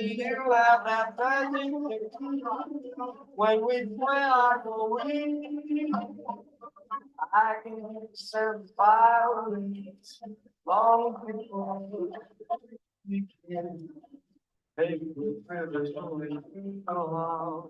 you have that magic when we play our going. I can survive long before we can. Baby, we're really along.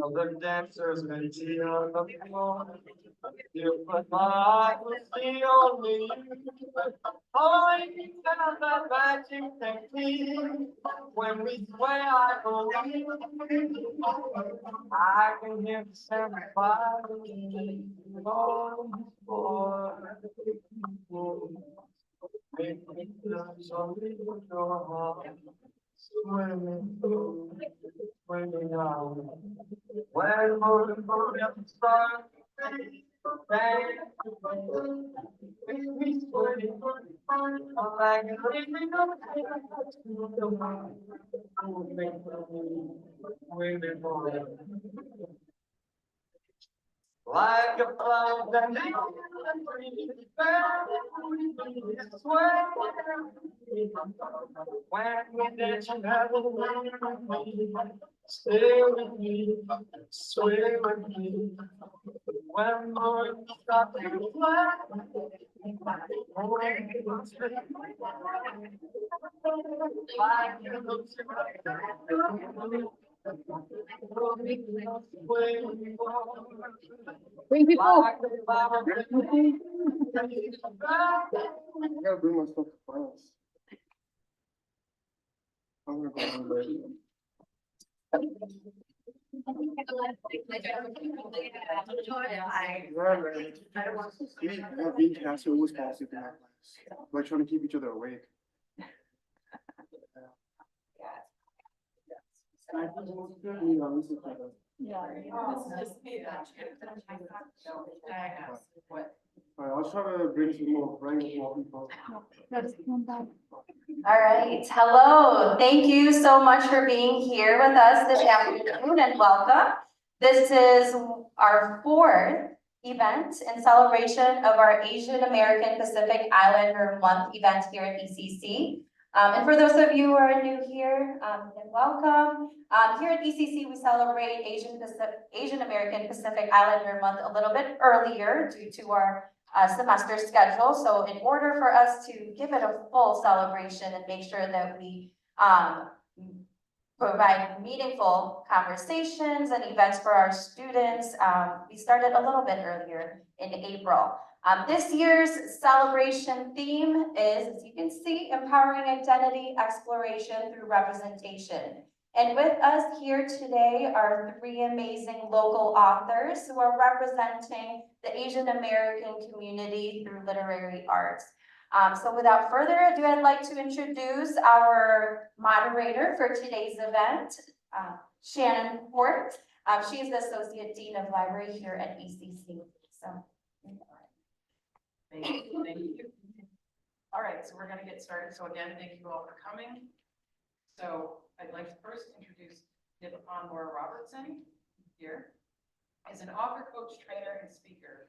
Other dancers may see on the floor. You but my heart was the only you. Only found that magic technique. When we sway, I believe. I can hear the sound of fire. Long before. Make me feel so little your heart. Swimming through, swimming out. When the stars bang, makes me sweaty. Like a living on like a flower that makes when we dance, you have a way. Stay with me, sway with me. When more stop to fly, like you look Bring people. like a flower that I gotta bring my stuff to class. I'm gonna go home later. Yeah, man. Me and Cassie always fall asleep in that class. We're trying to keep each other awake. Alright, I'll try to bring some more, bring more people. All right, hello. Thank you so much for being here with us this afternoon and welcome. This is our fourth event in celebration of our Asian American Pacific Islander Month event here at ECC. And for those of you who are new here, then welcome. Here at ECC, we celebrate Asian American Pacific Islander Month a little bit earlier due to our semester schedule. So in order for us to give it a full celebration and make sure that we provide meaningful conversations and events for our students, we started a little bit earlier in April. This year's celebration theme is, as you can see, empowering identity exploration through representation. And with us here today are three amazing local authors who are representing the Asian American community through literary arts. So without further ado, I'd like to introduce our moderator for today's event, Shannon Fort. She is the Associate Dean of Library here at ECC. So, Thank you. Thank you. All right, so we're going to get started. So again, thank you all for coming. So I'd like to first introduce Nipapan Moore Robertson here. Is an author, coach, trainer, and speaker.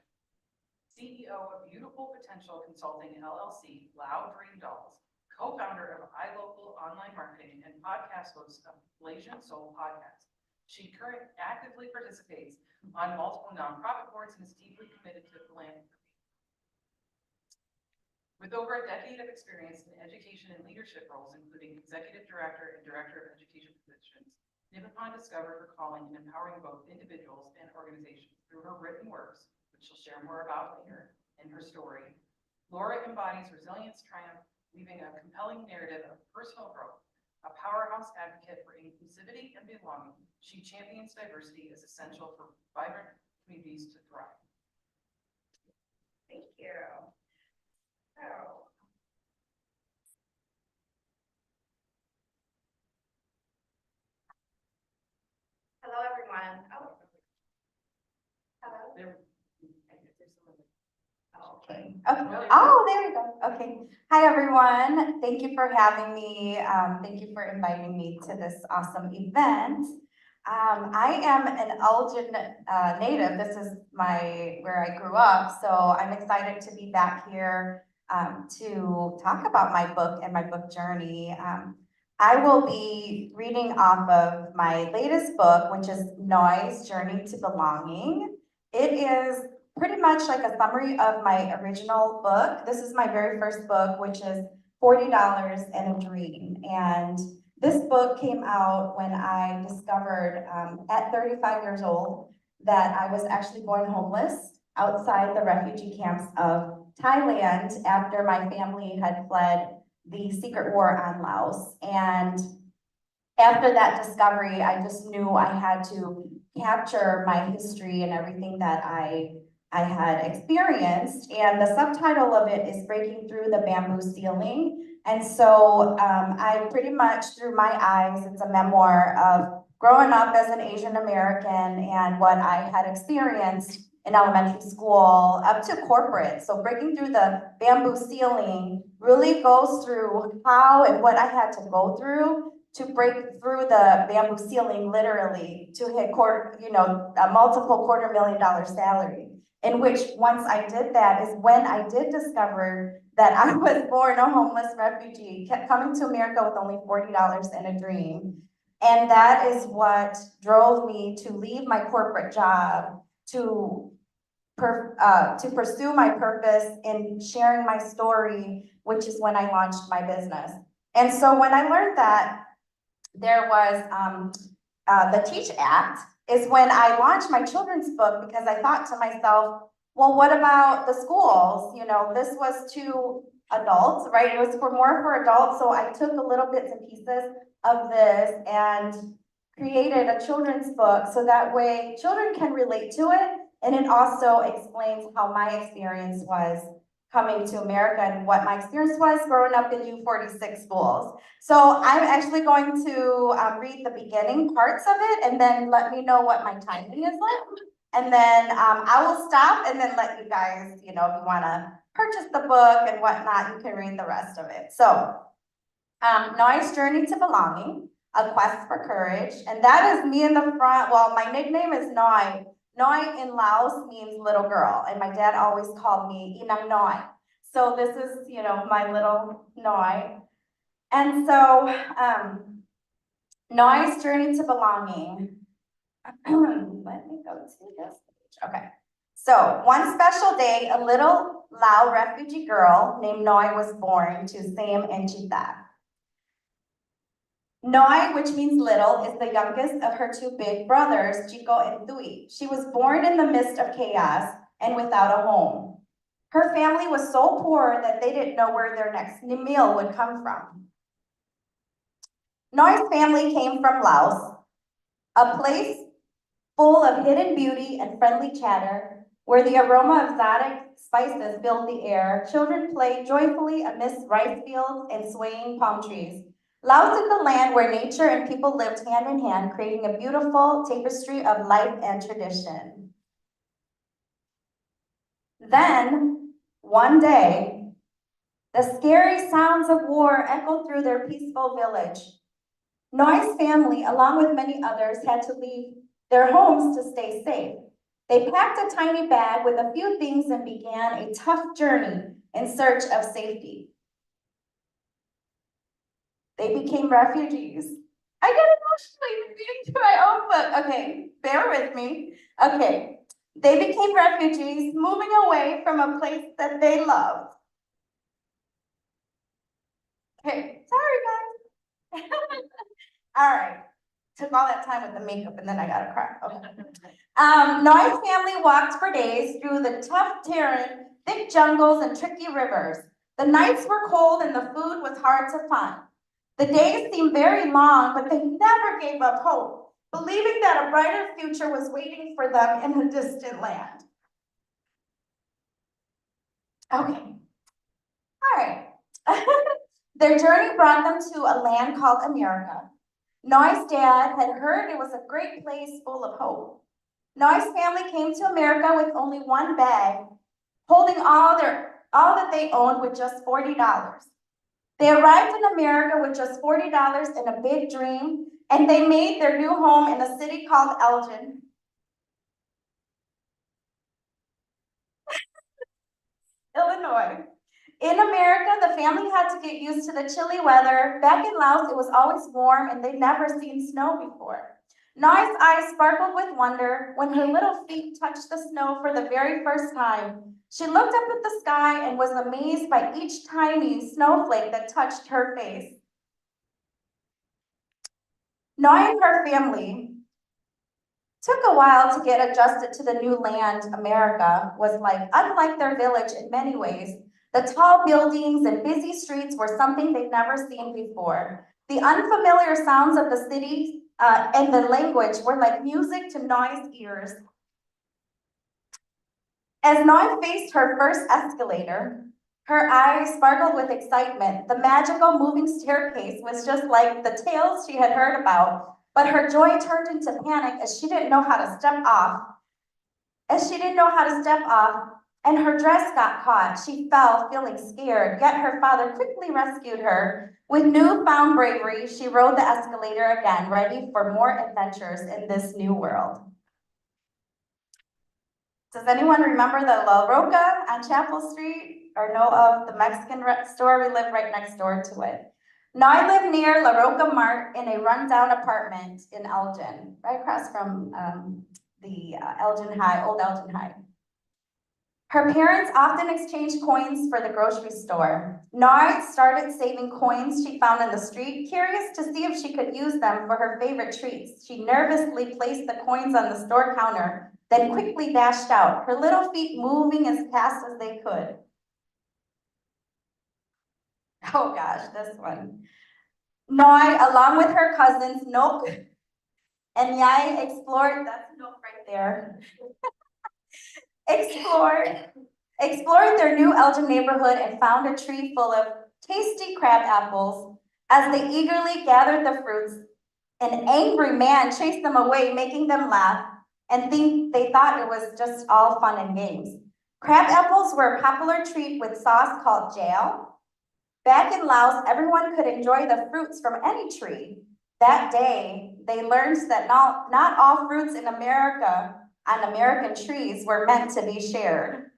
CEO of Beautiful Potential Consulting LLC, Loud Dream Dolls, co-founder of iLocal Online Marketing, and podcast host of Malaysian Soul Podcast. She currently actively participates on multiple nonprofit boards and is deeply committed to philanthropy. With over a decade of experience in education and leadership roles, including executive director and director of education positions, Nipapan discovered her calling in empowering both individuals and organizations through her written works, which she'll share more about later in her story. Laura embodies resilience, triumph, weaving a compelling narrative of personal growth. A powerhouse advocate for inclusivity and belonging, she champions diversity as essential for vibrant communities to thrive. thank you. So, hello, everyone. Oh. Hello. There, Okay. Oh, there we go. Okay. Hi, everyone. Thank you for having me. Thank you for inviting me to this awesome event. I am an Elgin native. This is where I grew up. So I'm excited to be back here to talk about my book and my book journey. I will be reading off of my latest book, which is Noise: Journey to Belonging. It is pretty much like a summary of my original book. This is my very first book, which is $40 and a Dream. And this book came out when I discovered at 35 years old that I was actually born homeless outside the refugee camps of Thailand after my family had fled the secret war on Laos. And after that discovery, I just knew I had to capture my history and everything that I had experienced. And the subtitle of it is Breaking Through the Bamboo Ceiling. And so I pretty much, through my eyes, it's a memoir of growing up as an Asian American and what I had experienced in elementary school up to corporate. So breaking through the bamboo ceiling really goes through how and what I had to go through to break through the bamboo ceiling, literally, to hit a multiple $250,000 salary. In which, once I did that, is when I did discover that I was born a homeless refugee, kept coming to America with only $40 and a dream. And that is what drove me to leave my corporate job to pursue my purpose in sharing my story, which is when I launched my business. And so when I learned that there was the Teach Act, is when I launched my children's book, because I thought to myself, well, what about the schools? You know, this was to adults, right? It was more for adults. So I took a little bits and pieces of this and created a children's book so that way children can relate to it. And it also explains how my experience was coming to America and what my experience was growing up in U46 schools. So I'm actually going to read the beginning parts of it and then let me know what my timing is like. And then I will stop and then let you guys, you know, if you want to purchase the book and whatnot, you can read the rest of it. So Noise: Journey to Belonging, A Quest for Courage. And that is me in the front. Well, my nickname is Noi. Noi in Laos means little girl. And my dad always called me Inang Noi. So this is, you know, my little Noi. And so Noise: Journey to Belonging. Let me go to this page. Okay. So one special day, a little Lao refugee girl named Noi was born to Sam and Chita. Noi, which means little, is the youngest of her two big brothers, Chico and Tui. She was born in the midst of chaos and without a home. Her family was so poor that they didn't know where their next meal would come from. Noi's family came from Laos, a place full of hidden beauty and friendly chatter, where the aroma of exotic spices filled the air. Children played joyfully amidst rice fields and swaying palm trees. Laos is the land where nature and people lived hand in hand, creating a beautiful tapestry of life and tradition. Then, one day, the scary sounds of war echoed through their peaceful village. Noi's family, along with many others, had to leave their homes to stay safe. They packed a tiny bag with a few things and began a tough journey in search of safety. They became refugees. I get emotionally reading to my own book. Okay, bear with me. Okay, they became refugees, moving away from a place that they loved. Okay, sorry guys. All right, took all that time with the makeup and then I got to cry. Okay. Noi's family walked for days through the tough terrain, thick jungles, and tricky rivers. The nights were cold and the food was hard to find. The days seemed very long, but they never gave up hope, believing that a brighter future was waiting for them in a distant land. Okay. All right. Their journey brought them to a land called America. Noi's dad had heard it was a great place full of hope. Noi's family came to America with only one bag holding all that they owned with just $40. They arrived in America with just $40 and a big dream, and they made their new home in a city called Elgin. Illinois. In America, the family had to get used to the chilly weather. Back in Laos, it was always warm and they'd never seen snow before. Noi's eyes sparkled with wonder when her little feet touched the snow for the very first time. She looked up at the sky and was amazed by each tiny snowflake that touched her face. Noi and her family took a while to get adjusted to the new land America was like. Unlike their village in many ways, the tall buildings and busy streets were something they'd never seen before. The unfamiliar sounds of the city and the language were like music to Noi's ears. As Noi faced her first escalator, her eyes sparkled with excitement. The magical moving staircase was just like the tales she had heard about, but her joy turned into panic as she didn't know how to step off. And her dress got caught. She fell, feeling scared, yet her father quickly rescued her. With newfound bravery, she rode the escalator again, ready for more adventures in this new world. Does anyone remember the La Roca on Chapel Street or know of the Mexican store? We live right next door to it. Now I live near La Roca Mart in a rundown apartment in Elgin, right across from the Elgin High, old Elgin High. Her parents often exchanged coins for the grocery store. Nard started saving coins she found in the street, curious to see if she could use them for her favorite treats. She nervously placed the coins on the store counter, then quickly dashed out, her little feet moving as fast as they could. Oh gosh, this one. Noi, along with her cousins, Nok and Yai, explored, that's Nok right there, explored their new Elgin neighborhood and found a tree full of tasty crab apples. As they eagerly gathered the fruits, an angry man chased them away, making them laugh and they thought it was just all fun and games. Crab apples were a popular treat with sauce called jao. Back in Laos, everyone could enjoy the fruits from any tree. That day, they learned that not all fruits in America on American trees were meant to be shared.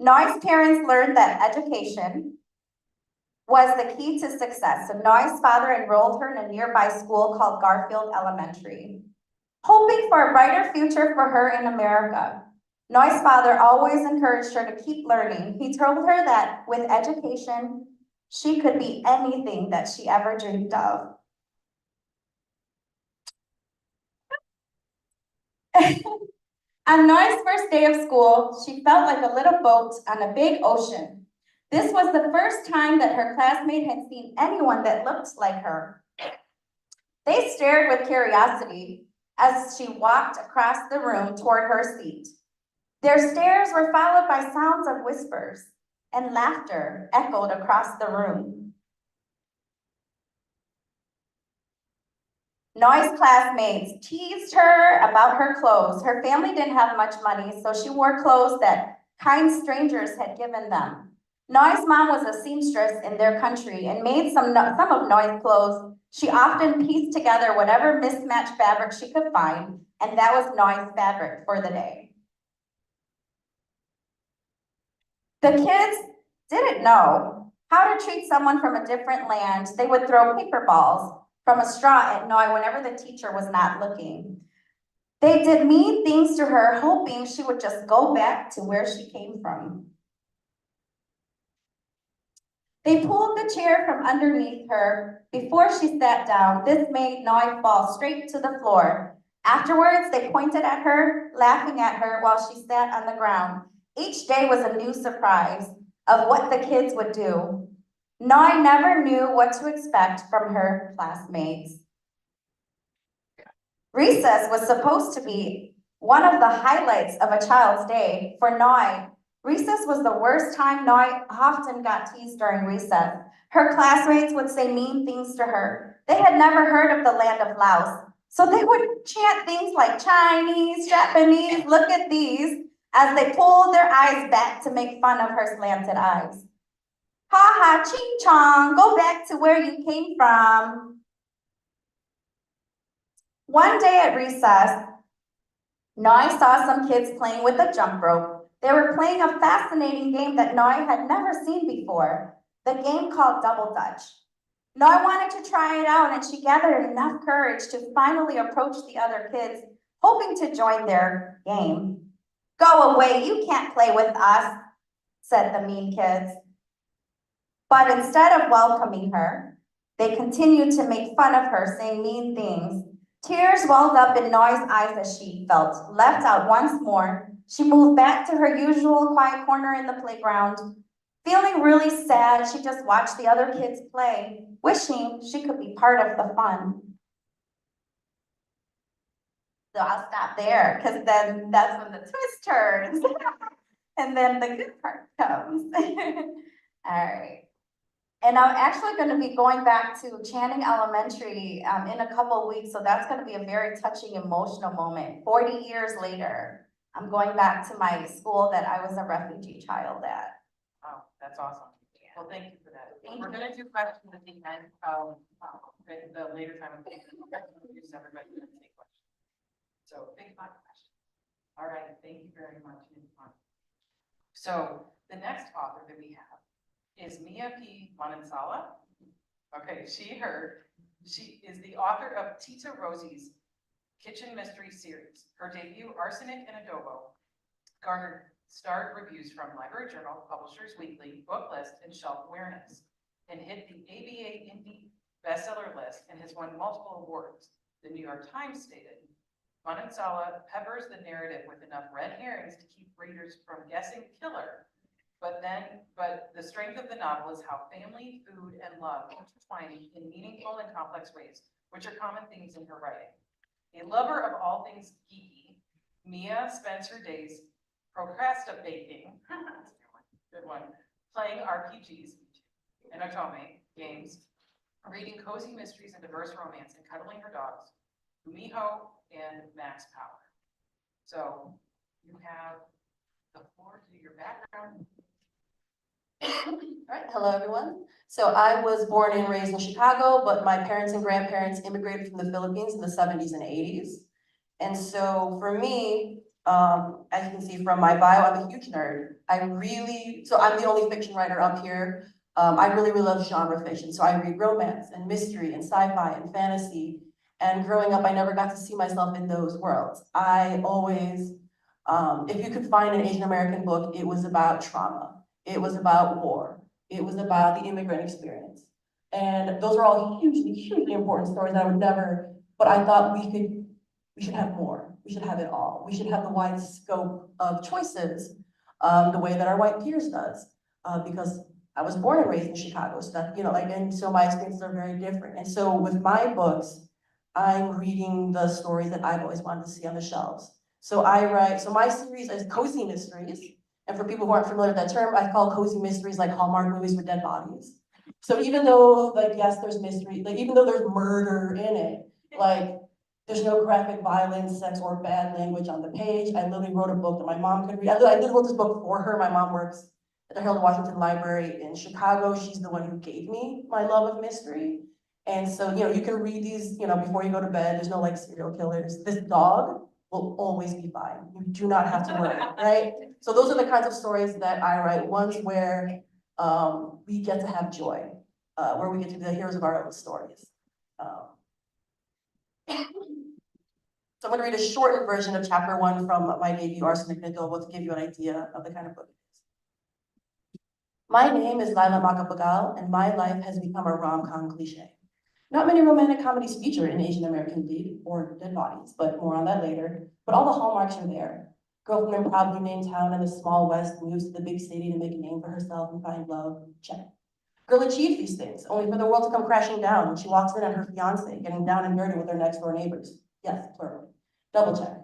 Noi's parents learned that education was the key to success, so Noi's father enrolled her in a nearby school called Garfield Elementary, hoping for a brighter future for her in America. Noi's father always encouraged her to keep learning. He told her that with education, she could be anything that she ever dreamed of. On Noi's first day of school, she felt like a little boat on a big ocean. This was the first time that her classmate had seen anyone that looked like her. They stared with curiosity as she walked across the room toward her seat. Their stares were followed by sounds of whispers, and laughter echoed across the room. Noi's classmates teased her about her clothes. Her family didn't have much money, so she wore clothes that kind strangers had given them. Noi's mom was a seamstress in their country and made some of Noi's clothes. She often pieced together whatever mismatched fabric she could find, and that was Noi's fabric for the day. The kids didn't know how to treat someone from a different land. They would throw paper balls from a straw at Noi whenever the teacher was not looking. They did mean things to her, hoping she would just go back to where she came from. They pulled the chair from underneath her before she sat down. This made Noi fall straight to the floor. Afterwards, they pointed at her, laughing at her while she sat on the ground. Each day was a new surprise of what the kids would do. Noi never knew what to expect from her classmates. Recess was supposed to be one of the highlights of a child's day. For Noi, recess was the worst time. Noi often got teased during recess. Her classmates would say mean things to her. They had never heard of the land of Laos, So they would chant things like Chinese, Japanese, look at these, as they pulled their eyes back to make fun of her slanted eyes. Ha ha, ching chong, go back to where you came from. One day at recess, Noi saw some kids playing with a jump rope. They were playing a fascinating game that Noi had never seen before, the game called Double Dutch. Noi wanted to try it out, and she gathered enough courage to finally approach the other kids, hoping to join their game. Go away, you can't play with us, said the mean kids. But instead of welcoming her, they continued to make fun of her, saying mean things. Tears welled up in Noi's eyes as she felt left out once more. She moved back to her usual quiet corner in the playground. Feeling really sad, she just watched the other kids play, wishing she could be part of the fun. So I'll stop there, because then that's when the twist turns. And then the good part comes. All right. And I'm actually going to be going back to Channing Elementary in a couple of weeks, so that's going to be a very touching, emotional moment. 40 years later, I'm going back to my school that I was a refugee child at. Oh, that's awesome. Well, thank you for that. Thank We're you. gonna do questions at the end, at the later time. Everybody to take questions. So think about questions. All right, thank you very much. So the next author that we have is Mia P. Manansala. Okay, she is the author of Tita Rosie's Kitchen Mystery Series. Her debut, Arsenic and Adobo, garnered starred reviews from Library Journal, Publishers Weekly, Book List, and Shelf Awareness, and hit the ABA Indie bestseller list and has won multiple awards. The New York Times stated, Manansala peppers the narrative with enough red herrings to keep readers from guessing killer, but the strength of the novel is how family, food, and love intertwine in meaningful and complex ways, which are common themes in her writing. A lover of all things geeky, Mia spends her days procrastinating, good one, playing RPGs and Otome games, reading cozy mysteries and diverse romance, and cuddling her dogs, Miho and Max Power. So you have the floor to do your background. All right, hello everyone. So I was born and raised in Chicago, but my parents and grandparents immigrated from the Philippines in the 70s and 80s. And so for me, as you can see from my bio, I'm a huge nerd. So I'm the only fiction writer up here. I really love genre fiction. So I read romance and mystery and sci-fi and fantasy. And growing up, I never got to see myself in those worlds. I always, if you could find an Asian American book, it was about trauma. It was about war. It was about the immigrant experience. And those are all hugely important stories that I would never, but I thought we should have more. We should have it all. We should have the wide scope of choices, the way that our white peers does. Because I was born and raised in Chicago, so that, and so my experiences are very different. And so with my books, I'm reading the stories that I've always wanted to see on the shelves. So my series is cozy mysteries. And for people who aren't familiar with that term, I call cozy mysteries like Hallmark movies with dead bodies. So even though, yes, there's mystery, even though there's murder in it, there's no graphic violence, sex, or bad language on the page. I literally wrote a book that my mom could read. I literally wrote this book for her. My mom works at the Harold Washington Library in Chicago. She's the one who gave me my love of mystery. And so, you can read these, before you go to bed. There's no serial killers. This dog will always be fine. You do not have to worry, right? So those are the kinds of stories that I write, ones where we get to have joy, where we get to be the heroes of our own stories. So I'm going to read a shortened version of chapter 1 from my debut, Arsenic and Adobo, to give you an idea of the kind of book it is. My name is Laila Makapagal, and my life has become a rom-com cliche. Not many romantic comedies feature an Asian American lead or dead bodies, but more on that later. But all the hallmarks are there. Girl from a proudly named town in the small West moves to the big city to make a name for herself and find love. Check. Girl achieves these things, only for the world to come crashing down when she walks in on her fiance getting down and dirty with her next door neighbors. Yes, plural. Double check.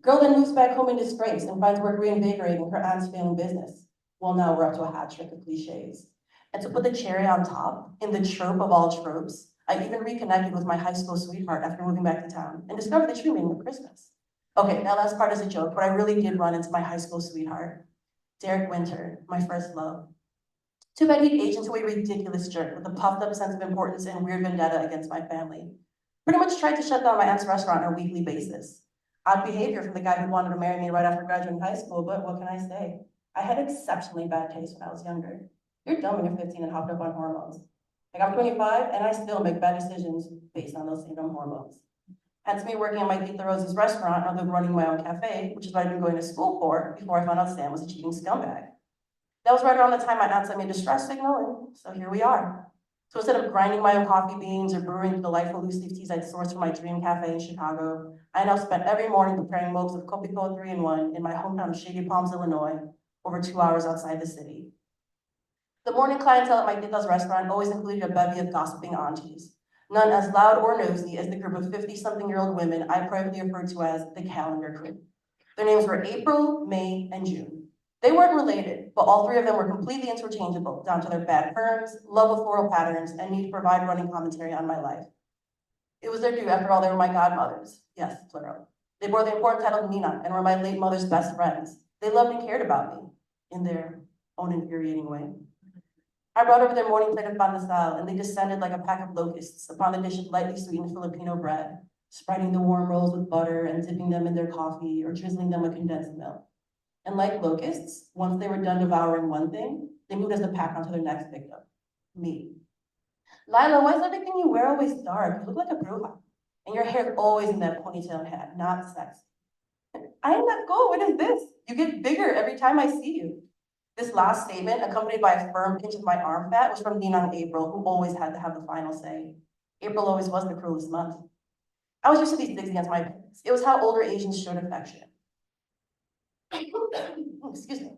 Girl then moves back home in disgrace and finds work reinvigorating her aunt's family business. Well, now we're up to a hat trick of cliches. And to put the cherry on top, in the trope of all tropes, I even reconnected with my high school sweetheart after moving back to town and discovered the true meaning of Christmas. Okay, that last part is a joke, but I really did run into my high school sweetheart, Derek Winter, my first love. Too bad he'd aged into a ridiculous jerk with a puffed up sense of importance and weird vendetta against my family. Pretty much tried to shut down my aunt's restaurant on a weekly basis. Odd behavior from the guy who wanted to marry me right after graduating high school, but what can I say? I had exceptionally bad taste when I was younger. You're dumb when you're 15 and hopped up on hormones. Like I'm 25 and I still make bad decisions based on those same dumb hormones. Hence me working at my Tita Rosie's restaurant other than running my own cafe, which is what I've been going to school for before I found out Sam was a cheating scumbag. That was right around the time my aunt sent me a distress signal, and so here we are. So instead of grinding my own coffee beans or brewing the delightful loose leaf teas I'd sourced from my dream cafe in Chicago, I now spent every morning preparing mugs of Copico 3-in-1 in my hometown of Shady Palms, Illinois, over 2 hours outside the city. The morning clientele at my Tita's restaurant always included a bevy of gossiping aunties, none as loud or nosy as the group of 50-something-year-old women I privately referred to as the calendar crew. Their names were April, May, and June. They weren't related, but all three of them were completely interchangeable, down to their bad perms, love of floral patterns, and need to provide running commentary on my life. It was their due, after all, they were my godmothers. Yes, plural. They bore the important title of Nina and were my late mother's best friends. They loved and cared about me in their own infuriating way. I brought over their morning plate of pandesal, and they descended like a pack of locusts upon the dish of lightly sweetened Filipino bread, spreading the warm rolls with butter and dipping them in their coffee or drizzling them with condensed milk. And like locusts, once they were done devouring one thing, they moved as a pack onto their next victim, me. Lila, why is everything you wear always dark? You look like a bruja. And your hair's always in that ponytail and hat, not sexy. I am not cool, what is this? You get bigger every time I see you. This last statement, accompanied by a firm pinch of my arm fat, was from Ninang April, who always had to have the final say. April always was the cruelest month. I was used to these digs against my parents. It was how older Asians showed affection. Excuse me.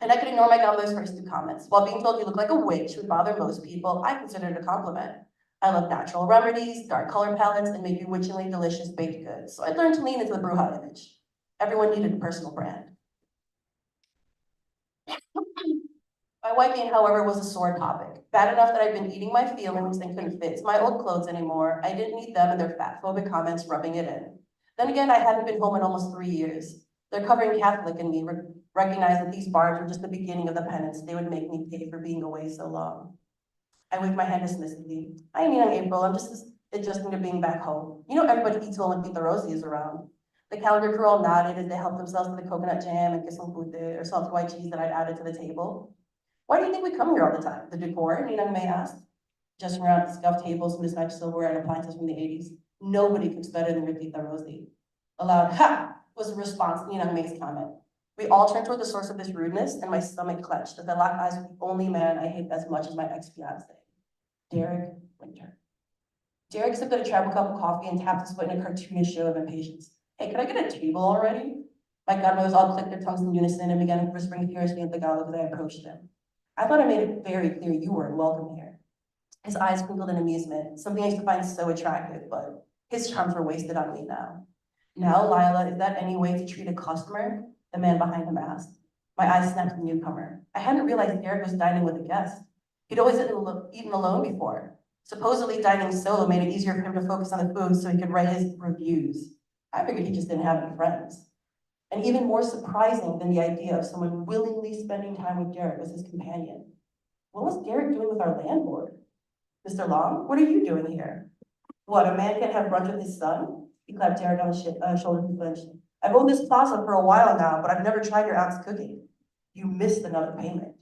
And I could ignore my grandmother's first two comments. While being told you look like a witch would bother most people, I considered it a compliment. I love natural remedies, dark color palettes, and make bewitchingly delicious baked goods. So I learned to lean into the bruja image. Everyone needed a personal brand. My white gain, however, was a sore topic. Bad enough that I'd been eating my feelings and couldn't fit my old clothes anymore. I didn't need them and their fat-phobic comments rubbing it in. Then again, I hadn't been home in almost 3 years. Their covering Catholic in me recognized that these bars were just the beginning of the penance they would make me pay for being away so long. I waved my hand dismissively. I mean, April, I'm just adjusting to being back home. You know, everybody eats well when Tita Rosie is around. The calendar crew all nodded as they helped themselves to the coconut jam and queso or salty white cheese that I'd added to the table. Why do you think we come here all the time? The decor, Ninang May asked. Just around scuffed tables, mismatched silverware, and appliances from the 80s. Nobody cooks better than your Tita Rosie. A loud ha was the response to Ninang May's comment. We all turned toward the source of this rudeness, and my stomach clenched as I locked eyes with the only man I hate as much as my ex-fiance, Derek Winter. Derek sipped at a travel cup of coffee and tapped his foot in a cartoonish show of impatience. Hey, could I get a table already? My godmothers all clicked their tongues in unison and began whispering furiously in Tagalog as I approached them. I thought I made it very clear you weren't welcome here. His eyes twinkled in amusement, something I used to find so attractive, but his charms were wasted on me now. Now, Lila, is that any way to treat a customer? The man behind him asked. My eyes snapped at the newcomer. I hadn't realized Derek was dining with a guest. He'd always eaten alone before. Supposedly dining solo made it easier for him to focus on the food so he could write his reviews. I figured he just didn't have any friends. And even more surprising than the idea of someone willingly spending time with Derek was his companion. What was Derek doing with our landlord? Mr. Long, what are you doing here? What, a man can't have brunch with his son? He clapped Derek on the shoulder and flinched. I've owned this plaza for a while now, but I've never tried your aunt's cooking. You missed another payment.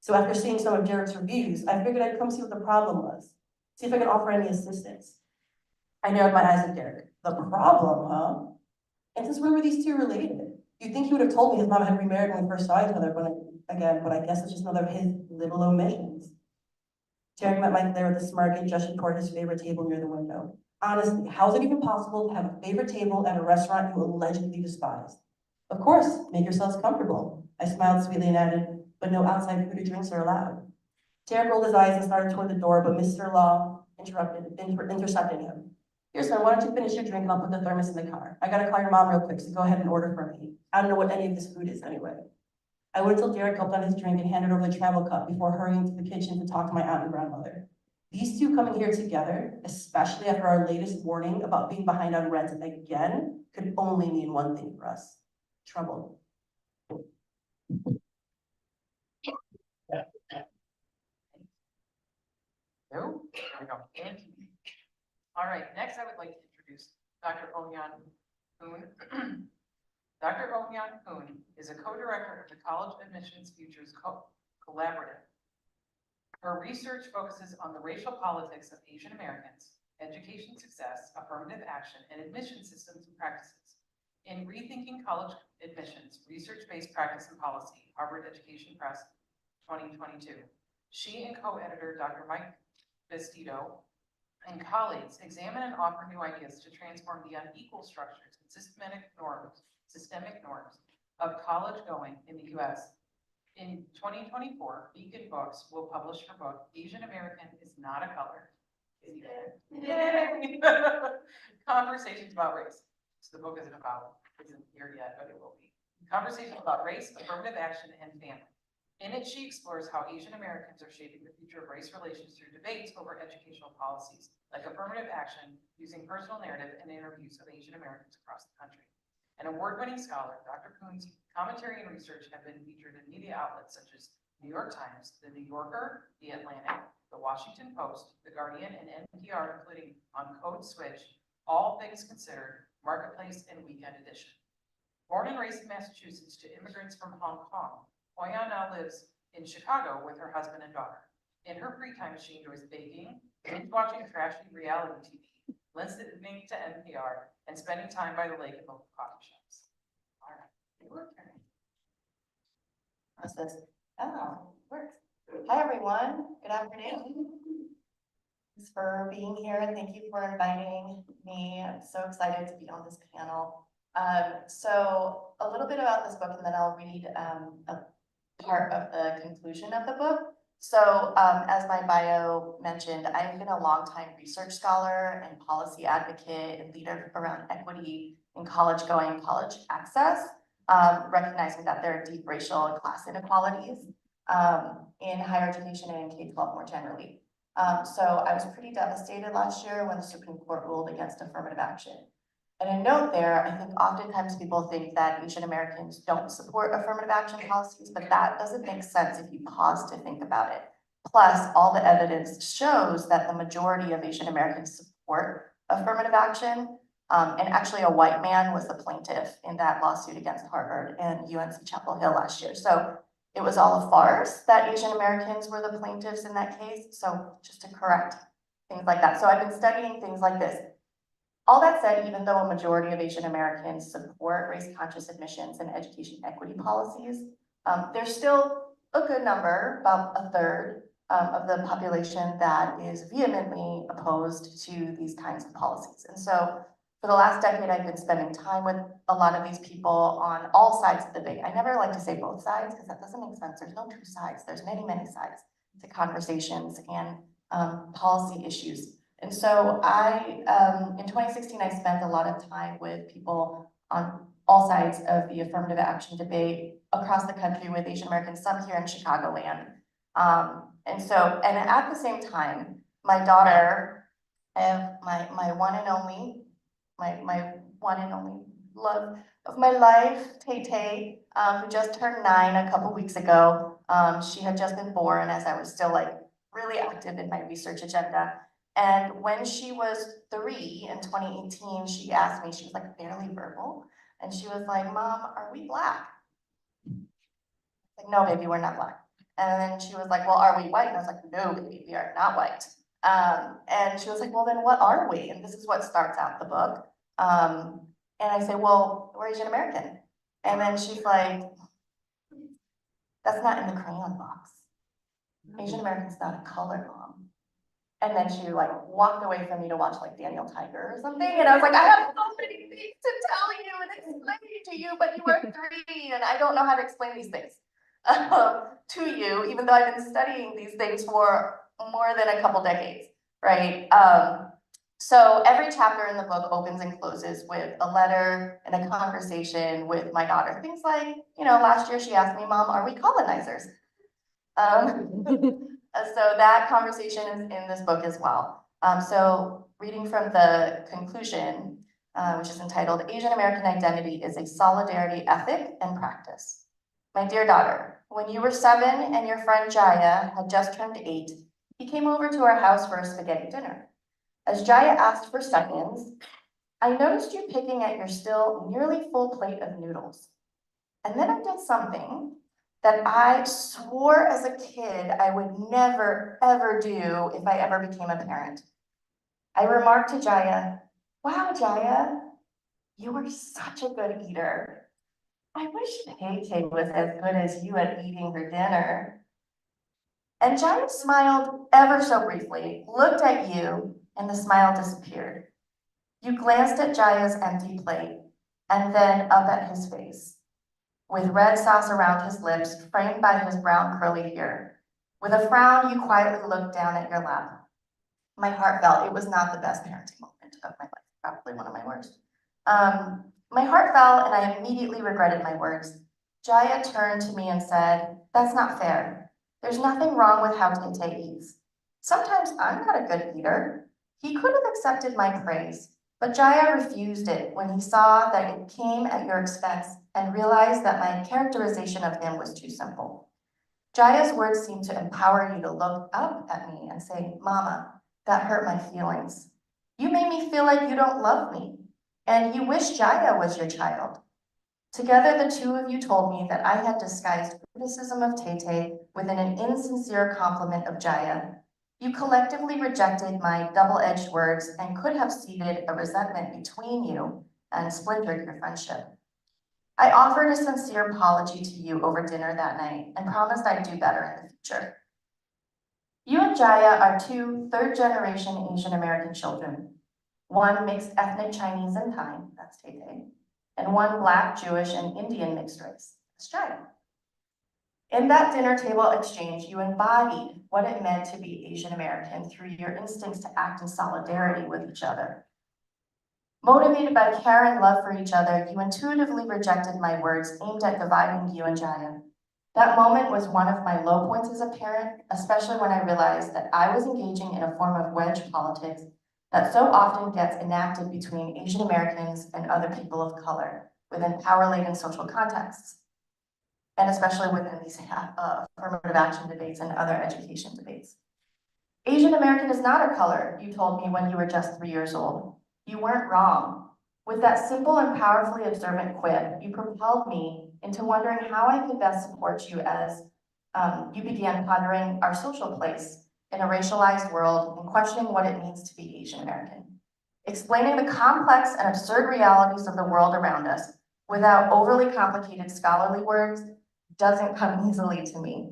So after seeing some of Derek's reviews, I figured I'd come see what the problem was. See if I could offer any assistance. I narrowed my eyes at Derek. The problem, huh? And since when were these two related? You'd think he would have told me his mom had remarried when we first saw each other, but I guess it's just another of his little omissions. Derek met my glare with a smirk and gestured toward his favorite table near the window. Honestly, how is it even possible to have a favorite table at a restaurant you allegedly despise? Of course, make yourselves comfortable. I smiled sweetly and added, but no outside food or drinks are allowed. Derek rolled his eyes and started toward the door, but Mr. Law intercepted him. Here, son, why don't you finish your drink and I'll put the thermos in the car. I gotta call your mom real quick, so go ahead and order for me. I don't know what any of this food is anyway. I waited till Derek gulped on his drink and handed over the travel cup before hurrying to the kitchen to talk to my aunt and grandmother. These two coming here together, especially after our latest warning about being behind on rent again, could only mean one thing for us: trouble. No, there we go. Thank you. All right, next I would like to introduce Dr. Onyan Poon. Dr. Onyan Poon is a co-director of the College Admissions Futures Collaborative. Her research focuses on the racial politics of Asian Americans, education success, affirmative action, and admission systems and practices. In Rethinking College Admissions, Research-Based Practice and Policy, Harvard Education Press, 2022. She and co-editor Dr. Mike Vestito and colleagues examine and offer new ideas to transform the unequal structures and systemic norms of college going in the US. In 2024, Beacon Books will publish her book, Asian American is Not a Color. Yay! Conversations about race. So the book isn't here yet, but it will be. Conversations about race, affirmative action, and family. In it, she explores how Asian Americans are shaping the future of race relations through debates over educational policies, like affirmative action, using personal narrative and interviews of Asian Americans across the country. An award-winning scholar, Dr. Poon's commentary and research have been featured in media outlets such as New York Times, The New Yorker, The Atlantic, The Washington Post, The Guardian, and NPR, including on Code Switch, All Things Considered, Marketplace, and Weekend Edition. Born and raised in Massachusetts to immigrants from Hong Kong, Oya now lives in Chicago with her husband and daughter. In her free time, she enjoys baking, binge-watching trashy reality TV, listening to NPR, and spending time by the lake and local coffee shops. All right, your turn. How's this? Oh, works. Hi, everyone. Good afternoon. Thanks for being here, and thank you for inviting me. I'm so excited to be on this panel. So a little bit about this book, and then I'll read a part of the conclusion of the book. So as my bio mentioned, I've been a longtime research scholar and policy advocate and leader around equity in college going, college access, recognizing that there are deep racial and class inequalities in higher education and in K-12 more generally. So I was pretty devastated last year when the Supreme Court ruled against affirmative action. And a note there, I think oftentimes people think that Asian Americans don't support affirmative action policies, but that doesn't make sense if you pause to think about it. Plus, all the evidence shows that the majority of Asian Americans support affirmative action. And actually a white man was the plaintiff in that lawsuit against Harvard and UNC Chapel Hill last year. So it was all a farce that Asian Americans were the plaintiffs in that case. So just to correct things like that. So I've been studying things like this. All that said, even though a majority of Asian Americans support race-conscious admissions and education equity policies, there's still a good number, about a third of the population that is vehemently opposed to these kinds of policies. And so for the last decade, I've been spending time with a lot of these people on all sides of the debate. I never like to say both sides because that doesn't make sense. There's no two sides. There's many, many sides to conversations and policy issues. And so in 2016, I spent a lot of time with people on all sides of the affirmative action debate across the country with Asian Americans, some here in Chicagoland. And at the same time, my daughter, I have my one and only love of my life, Tay, who just turned 9 a couple weeks ago. She had just been born as I was still like really active in my research agenda. And when she was 3 in 2018, she asked me, she was like barely verbal. And she was like, "Mom, are we Black?" Like, "No, baby, we're not Black." And then she was like, "Well, are we white?" And I was like, "No, baby, we are not white." And she was like, "Well, then what are we?" And this is what starts out the book. And I say, "Well, we're Asian American." And then she's like, "That's not in the crayon box. Asian American's not a color, Mom." And then she like walked away from me to watch like Daniel Tiger or something. And I was like, "I have so many things to tell you and explain to you, but you are 3 and I don't know how to explain these things to you, even though I've been studying these things for more than a couple decades, right?" So every chapter in the book opens and closes with a letter and a conversation with my daughter. Things like, last year she asked me, "Mom, are we colonizers?" So that conversation is in this book as well. So reading from the conclusion, which is entitled Asian American Identity is a Solidarity Ethic and Practice. My dear daughter, when you were 7 and your friend Jaya had just turned 8, he came over to our house for a spaghetti dinner. As Jaya asked for seconds, I noticed you picking at your still nearly full plate of noodles. And then I did something that I swore as a kid I would never, ever do if I ever became a parent. I remarked to Jaya, wow, Jaya, you are such a good eater. I wish Tay was as good as you at eating her dinner. And Jaya smiled ever so briefly, looked at you, and the smile disappeared. You glanced at Jaya's empty plate, and then up at his face, with red sauce around his lips, framed by his brown curly hair. With a frown, you quietly looked down at your lap. My heart fell. It was not the best parenting moment of my life, probably one of my worst. My heart fell, and I immediately regretted my words. Jaya turned to me and said, that's not fair. There's nothing wrong with how Tay eats. Sometimes I'm not a good eater. He could have accepted my praise, but Jaya refused it when he saw that it came at your expense and realized that my characterization of him was too simple. Jaya's words seemed to empower you to look up at me and say, Mama, that hurt my feelings. You made me feel like you don't love me, and you wish Jaya was your child. Together, the two of you told me that I had disguised criticism of Tay within an insincere compliment of Jaya. You collectively rejected my double-edged words and could have seeded a resentment between you and splintered your friendship. I offered a sincere apology to you over dinner that night and promised I'd do better in the future. You and Jaya are 2 third-generation Asian American children. One mixed ethnic Chinese and Thai, that's Tay, and one Black, Jewish, and Indian mixed race, that's Jaya. In that dinner table exchange, you embodied what it meant to be Asian American through your instincts to act in solidarity with each other. Motivated by care and love for each other, you intuitively rejected my words aimed at dividing you and Jaya. That moment was one of my low points as a parent, especially when I realized that I was engaging in a form of wedge politics that so often gets enacted between Asian Americans and other people of color within power-laden social contexts, and especially within these affirmative action debates and other education debates. Asian American is not a color, you told me when you were just 3 years old. You weren't wrong. With that simple and powerfully observant quip, you propelled me into wondering how I could best support you as you began pondering our social place in a racialized world and questioning what it means to be Asian American. Explaining the complex and absurd realities of the world around us without overly complicated scholarly words doesn't come easily to me.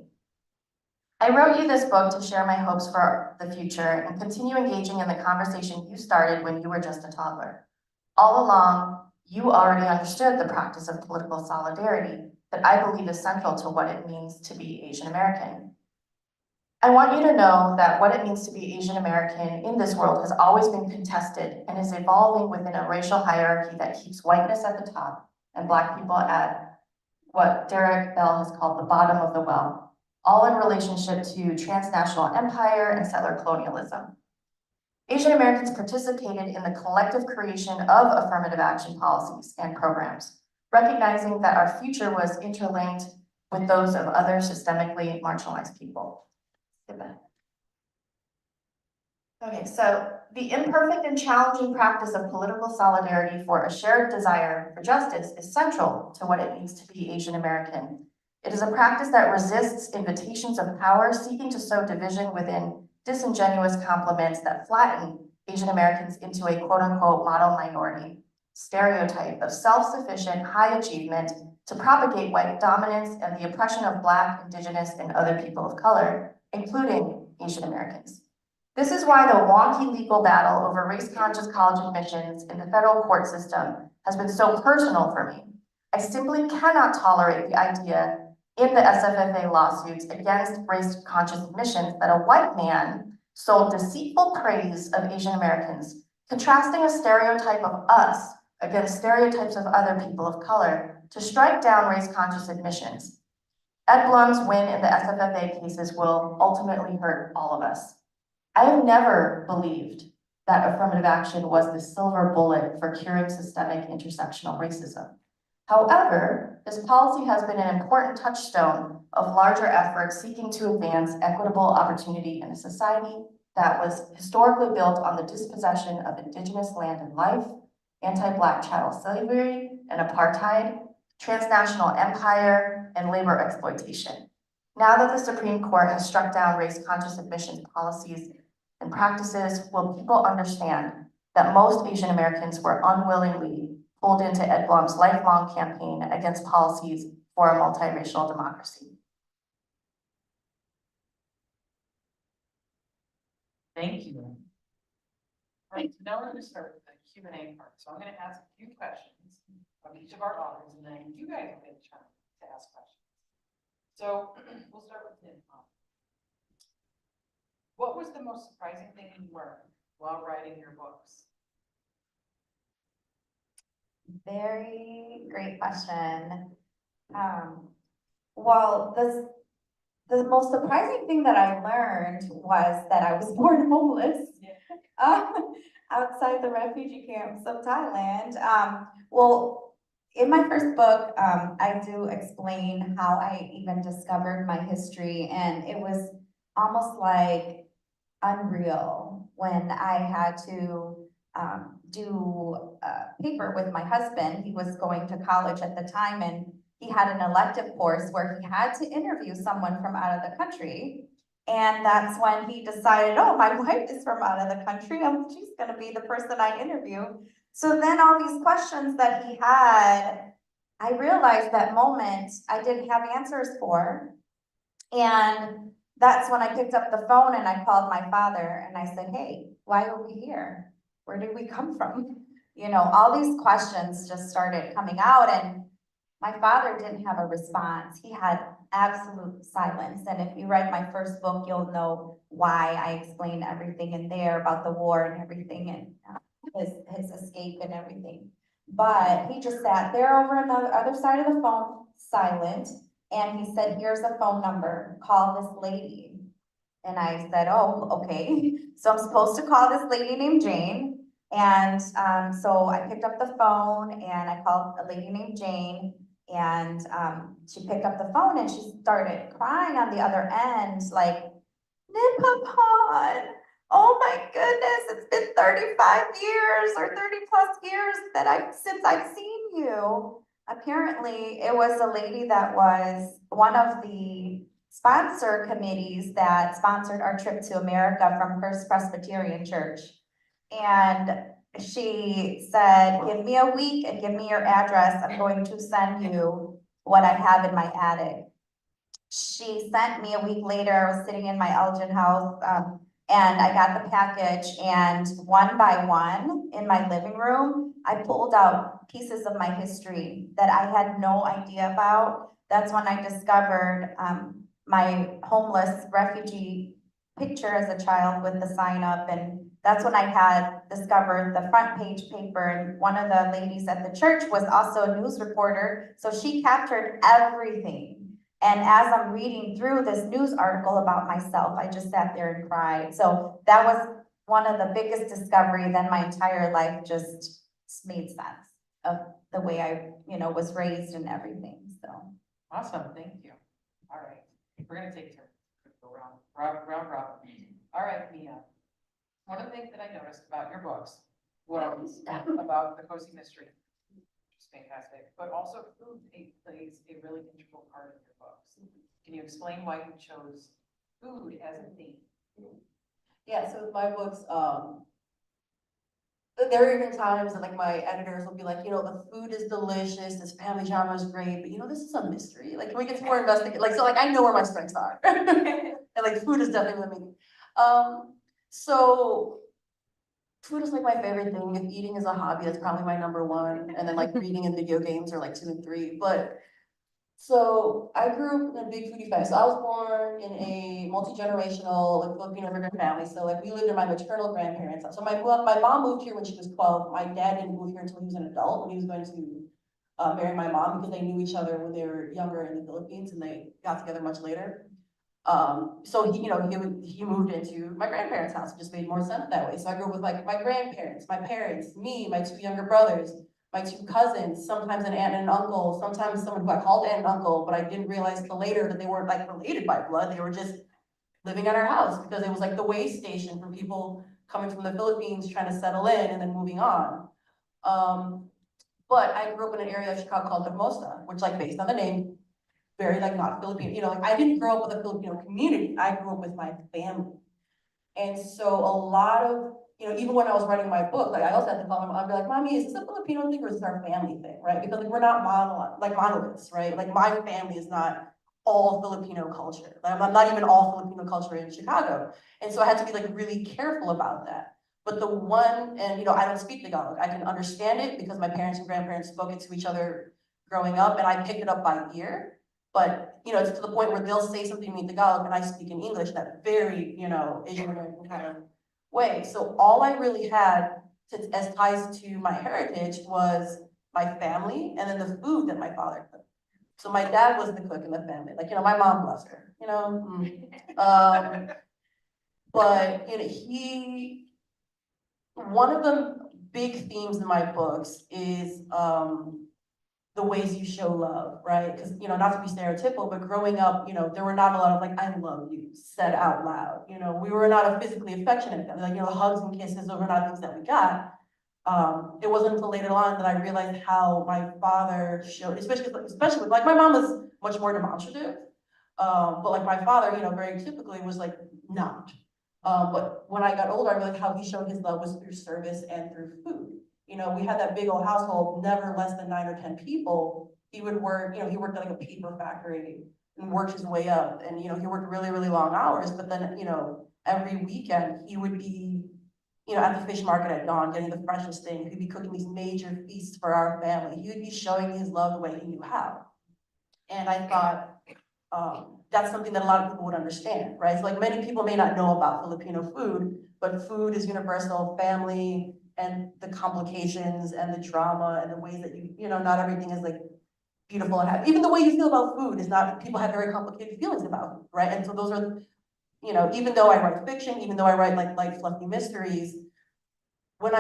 I wrote you this book to share my hopes for the future and continue engaging in the conversation you started when you were just a toddler. All along, you already understood the practice of political solidarity that I believe is central to what it means to be Asian American. I want you to know that what it means to be Asian American in this world has always been contested and is evolving within a racial hierarchy that keeps whiteness at the top and Black people at what Derek Bell has called the bottom of the well, all in relationship to transnational empire and settler colonialism. Asian Americans participated in the collective creation of affirmative action policies and programs, recognizing that our future was interlinked with those of other systemically marginalized people. Okay, so the imperfect and challenging practice of political solidarity for a shared desire for justice is central to what it means to be Asian American. It is a practice that resists invitations of power seeking to sow division within disingenuous compliments that flatten Asian Americans into a quote-unquote model minority stereotype of self-sufficient high achievement to propagate white dominance and the oppression of Black, Indigenous, and other people of color, including Asian Americans. This is why the wonky legal battle over race-conscious college admissions in the federal court system has been so personal for me. I simply cannot tolerate the idea in the SFFA lawsuits against race-conscious admissions that a white man sold deceitful praise of Asian Americans, contrasting a stereotype of us against stereotypes of other people of color to strike down race-conscious admissions. Ed Blum's win in the SFFA cases will ultimately hurt all of us. I have never believed that affirmative action was the silver bullet for curing systemic intersectional racism. However, this policy has been an important touchstone of larger efforts seeking to advance equitable opportunity in a society that was historically built on the dispossession of Indigenous land and life, anti-Black chattel slavery and apartheid, transnational empire, and labor exploitation. Now that the Supreme Court has struck down race-conscious admissions policies and practices, will people understand that most Asian Americans were unwillingly pulled into Ed Blum's lifelong campaign against policies for a multiracial democracy? Thank you. All right, so now we're going to start with the Q&A part. So I'm going to ask a few questions of each of our authors, and then you guys will get a chance to ask questions. So we'll start with Nick. What was the most surprising thing you learned while writing your books? Very great question. Well, the most surprising thing that I learned was that I was born homeless. Outside the refugee camps of Thailand. Well, in my first book, I do explain how I even discovered my history, and it was almost like unreal when I had to do a paper with my husband. He was going to college at the time, and he had an elective course where he had to interview someone from out of the country. And that's when he decided, oh, my wife is from out of the country. She's going to be the person I interview. So then all these questions that he had, I realized that moment I didn't have answers for. And that's when I picked up the phone and I called my father and I said, hey, why are we here? Where did we come from? You know, all these questions just started coming out, and my father didn't have a response. He had absolute silence. And if you read my first book, you'll know why I explain everything in there about the war and everything, and his escape and everything. But he just sat there over on the other side of the phone, silent. And he said, here's a phone number, call this lady. And I said, oh, okay. So I'm supposed to call this lady named Jane. And so I picked up the phone and I called a lady named Jane. And she picked up the phone and she started crying on the other end, like, Nippapon, oh my goodness, it's been 35 years or 30 plus years since I've seen you. Apparently, it was a lady that was one of the sponsor committees that sponsored our trip to America from First Presbyterian Church. And she said, give me a week and give me your address. I'm going to send you what I have in my attic. She sent me a week later. I was sitting in my Elgin house, and I got the package, and one by one in my living room, I pulled out pieces of my history that I had no idea about. That's when I discovered my homeless refugee picture as a child with the sign up, and that's when I had discovered the front page paper, and one of the ladies at the church was also a news reporter, so she captured everything. And as I'm reading through this news article about myself, I just sat there and cried. So that was one of the biggest discoveries. Then my entire life just made sense of the way I, was raised and everything, so. Awesome, thank you. All right, we're going to take turns. Go round robin. All right, Mia. One of the things that I noticed about your books was about the cozy mystery, which is fantastic, but also food plays a really integral part of your books. Can you explain why you chose food as a theme? Yeah, so with my books, there are even times that like my editors will be like, the food is delicious, this family drama is great, but this is a mystery. Like, can we get more investigative? Like, so like I know where my strengths are. And like food is definitely me. So food is like my favorite thing. If eating is a hobby, that's probably my number one. And then like reading and video games are like 2 and 3. But so I grew up in a big foodie family. So I was born in a multi-generational like Filipino immigrant family. So like we lived in my maternal grandparents' house. So my mom moved here when she was 12. My dad didn't move here until he was an adult, when he was going to marrying my mom because they knew each other when they were younger in the Philippines and they got together much later. So he, he moved into my grandparents' house. It just made more sense that way. So I grew up with like my grandparents, my parents, me, my two younger brothers, my two cousins, sometimes an aunt and an uncle, sometimes someone who I called aunt and uncle, but I didn't realize till later that they weren't like related by blood. They were just living at our house because it was like the way station for people coming from the Philippines trying to settle in and then moving on. But I grew up in an area of Chicago called Hermosa, which like based on the name, very like not Filipino, like I didn't grow up with a Filipino community. I grew up with my family. And so a lot of, even when I was writing my book, like I also had to call my mom, I'd be like, Mommy, is this a Filipino thing or is this our family thing, right? Because like we're not monoliths, right? Like my family is not all Filipino culture. Like, I'm not even all Filipino culture in Chicago. And so I had to be like really careful about that. But the one, and I don't speak Tagalog. I can understand it because my parents and grandparents spoke it to each other growing up and I picked it up by ear. But, it's to the point where they'll say something to me in Tagalog and I speak in English, that very, Asian American kind of way. So all I really had as ties to my heritage was my family and then the food that my father cooked. So my dad was the cook in the family, like, my mom, bless her, but, one of the big themes in my books is, the ways you show love, right? Because, not to be stereotypical, but growing up, there were not a lot of like, I love you said out loud. We were not a physically affectionate family, like, hugs and kisses, those were not things that we got. It wasn't until later on that I realized how my father showed, especially with, like, my mom was much more demonstrative. But like my father, very typically was like, not. But when I got older, I realized how he showed his love was through service and through food. We had that big old household, never less than 9 or 10 people. He would work, he worked at like a paper factory and worked his way up. And, he worked really, really long hours. But then, every weekend he would be, at the fish market at dawn, getting the freshest thing. He'd be cooking these major feasts for our family. He would be showing his love the way he knew how. And I thought, that's something that a lot of people would understand, right? So like many people may not know about Filipino food, but food is universal, family, and the complications and the drama and the ways that not everything is like beautiful and happy. Even the way you feel about food is not, people have very complicated feelings about food, right? And so those are, even though I write fiction, even though I write like light, fluffy mysteries, when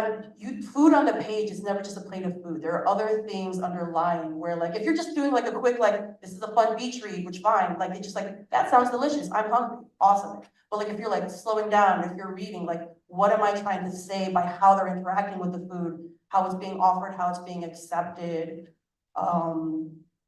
food on the page is never just a plate of food. There are other things underlying where like, if you're just doing like a quick, like, this is a fun beach read, which fine, like, it's just like, that sounds delicious, I'm hungry, awesome. But like, if you're like slowing down, if you're reading, like, what am I trying to say by how they're interacting with the food, how it's being offered, how it's being accepted,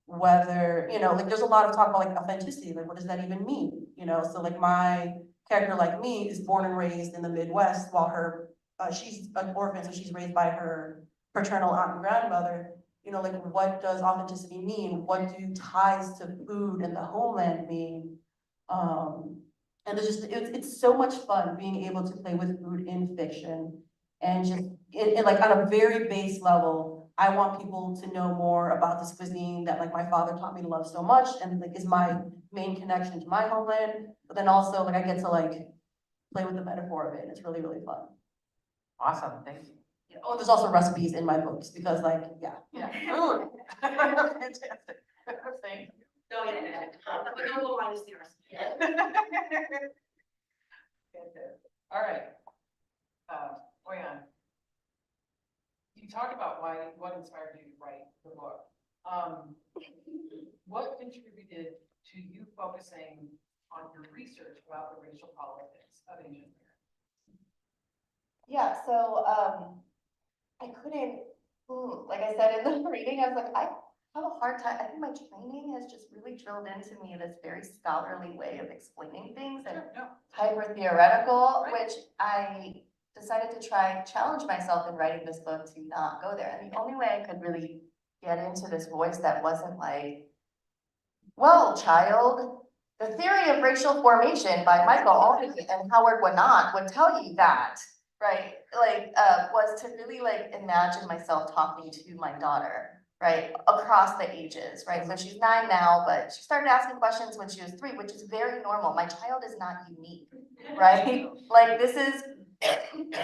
whether, like, there's a lot of talk about like authenticity, like, what does that even mean? So like my character, like me, is born and raised in the Midwest while she's an orphan, so she's raised by her paternal aunt and grandmother. Like, what does authenticity mean? What do ties to food and the homeland mean? And it's so much fun being able to play with food in fiction. And just, like, on a very base level, I want people to know more about this cuisine that, like, my father taught me to love so much and, like, is my main connection to my homeland. But then also, like, I get to, like, play with the metaphor of it. It's really, really fun. Awesome, thank you. Oh, there's also recipes in my books because, like, yeah. Yeah. Ooh. Fantastic. Thank you. No, yeah. But no one minus the recipe. All right. Oyan, you talked about what inspired you to write the book. What contributed to you focusing on your research about the racial politics of Asian Americans? Yeah, so, I couldn't, like I said in the reading, I was like, I have a hard time. I think my training has just really drilled into me this very scholarly way of explaining things and No. hyper theoretical, Right. which I decided to challenge myself in writing this book to not go there. And the only way I could really get into this voice that wasn't like, well, child, the theory of racial formation by Michael Aldigan and Howard Winant would tell you that, right? Like, was to really like imagine myself talking to my daughter, right? Across the ages, right? So she's 9 now, but she started asking questions when she was 3, which is very normal. My child is not unique, right? Like, this is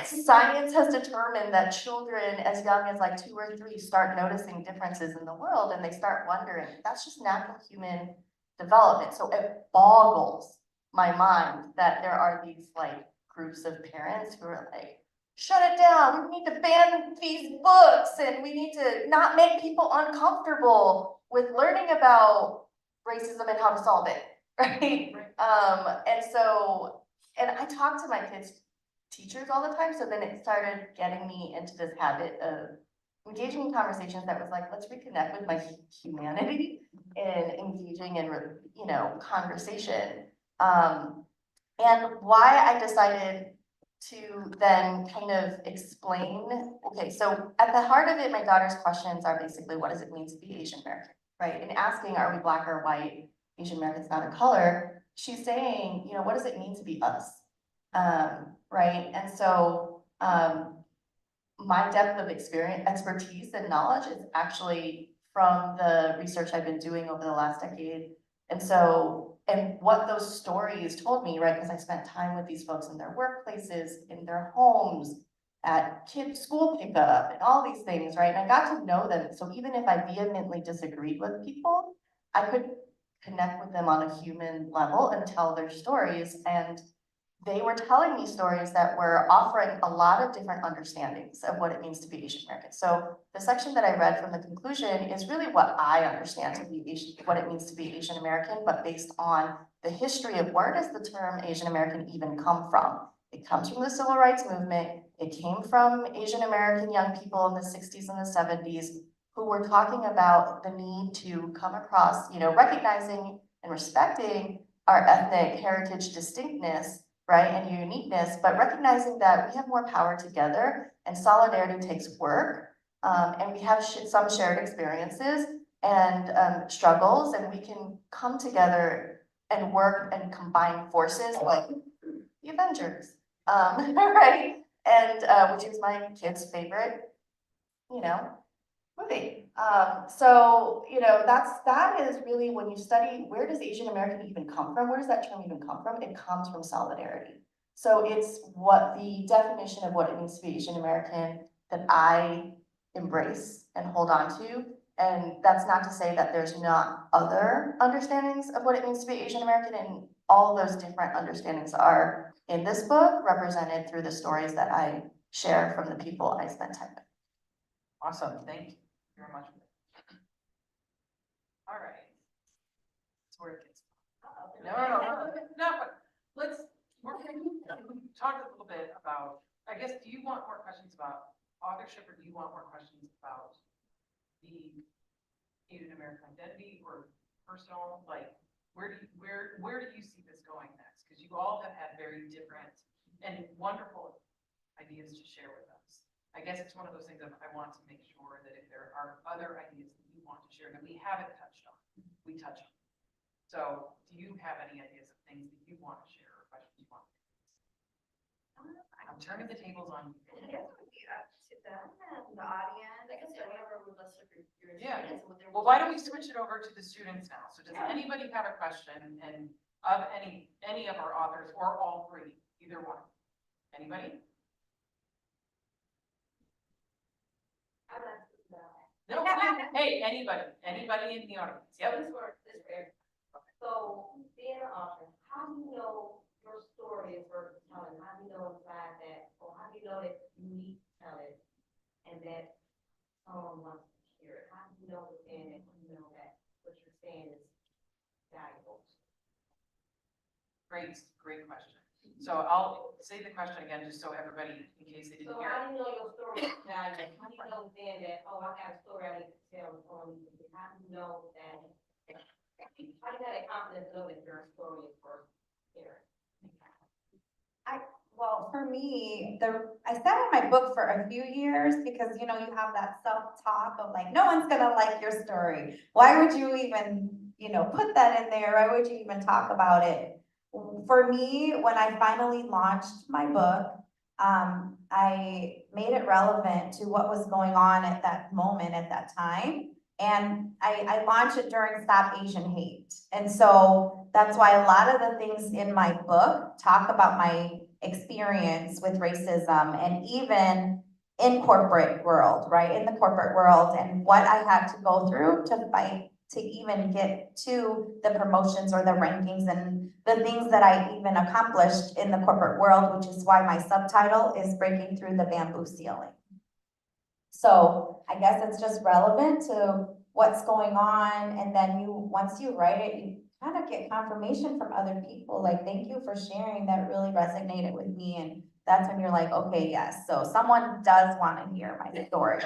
science has determined that children as young as like 2 or 3 start noticing differences in the world and they start wondering, that's just natural human development. So it boggles my mind that there are these like groups of parents who are like, shut it down, we need to ban these books and we need to not make people uncomfortable with learning about racism and how to solve it, right? And I talk to my kids' teachers all the time, so then it started getting me into this habit of engaging in conversations that was like, let's reconnect with my humanity and engaging in, conversation. And why I decided to then kind of explain, okay, so at the heart of it, my daughter's questions are basically, what does it mean to be Asian American, right? And asking, are we Black or white? Asian American's not a color. She's saying, what does it mean to be us? Right? And so, my depth of experience, expertise, and knowledge is actually from the research I've been doing over the last decade. And what those stories told me, right? Because I spent time with these folks in their workplaces, in their homes, at kids' school pickup, and all these things, right? And I got to know them. So even if I vehemently disagreed with people, I could connect with them on a human level and tell their stories. And they were telling me stories that were offering a lot of different understandings of what it means to be Asian American. So the section that I read from the conclusion is really what I understand to be Asian, what it means to be Asian American, but based on the history of where does the term Asian American even come from? It comes from the Civil Rights Movement. It came from Asian American young people in the 60s and the 70s who were talking about the need to come across, recognizing and respecting our ethnic heritage distinctness, right, and uniqueness, but recognizing that we have more power together and solidarity takes work, and we have some shared experiences and struggles, and we can come together and work and combine forces like the Avengers, right? And which is my kid's favorite, movie. That is really when you study where does Asian American even come from? Where does that term even come from? It comes from solidarity. So it's what the definition of what it means to be Asian American that I embrace and hold on to. And that's not to say that there's not other understandings of what it means to be Asian American, and all those different understandings are in this book represented through the stories that I share from the people I spend time with. Awesome, thank you very much. All right. That's where it gets. No, but we're gonna talk a little bit about, I guess, do you want more questions about authorship, or do you want more questions about the Asian American identity or personal, like, where do you see this going next? Because you all have had very different and wonderful ideas to share with us. I guess it's one of those things that I want to make sure that if there are other ideas that you want to share that we haven't touched on, we touch on. So do you have any ideas of things that you want to share or questions you want to ask? I'm turning the tables on you. I guess it would be up to them and the audience. I guess whoever would listen for your Yeah. students. Well, why don't we switch it over to the students now? So does anybody have a question and of any of our authors or all three, either one? Anybody? No, hey, anybody in the audience? Yep. So, being an author, how do you know your story is worth telling? How do you know inside that, or how do you know that you need to tell it and that someone wants to hear it? How do you know within it, you know that what you're saying is valuable? Great question. So I'll say the question again, just so everybody, in case they didn't So hear how it. do you know your story is valuable? How do you know then that, oh, I got a story I need to tell on, how do you know that? How do you have that confidence to know that your story is worth hearing? Well, for me, I sat in my book for a few years because, you have that self-talk of like, no one's gonna like your story. Why would you even, put that in there? Why would you even talk about it? For me, when I finally launched my book, I made it relevant to what was going on at that moment, at that time. And I launched it during Stop Asian Hate. And so that's why a lot of the things in my book talk about my experience with racism and even in corporate world, right? In the corporate world and what I had to go through to fight to even get to the promotions or the rankings and the things that I even accomplished in the corporate world, which is why my subtitle is Breaking Through the Bamboo Ceiling. So I guess it's just relevant to what's going on, and then once you write it, you kind of get confirmation from other people, like, thank you for sharing, that really resonated with me, and that's when you're like, okay, yes, so someone does want to hear my story.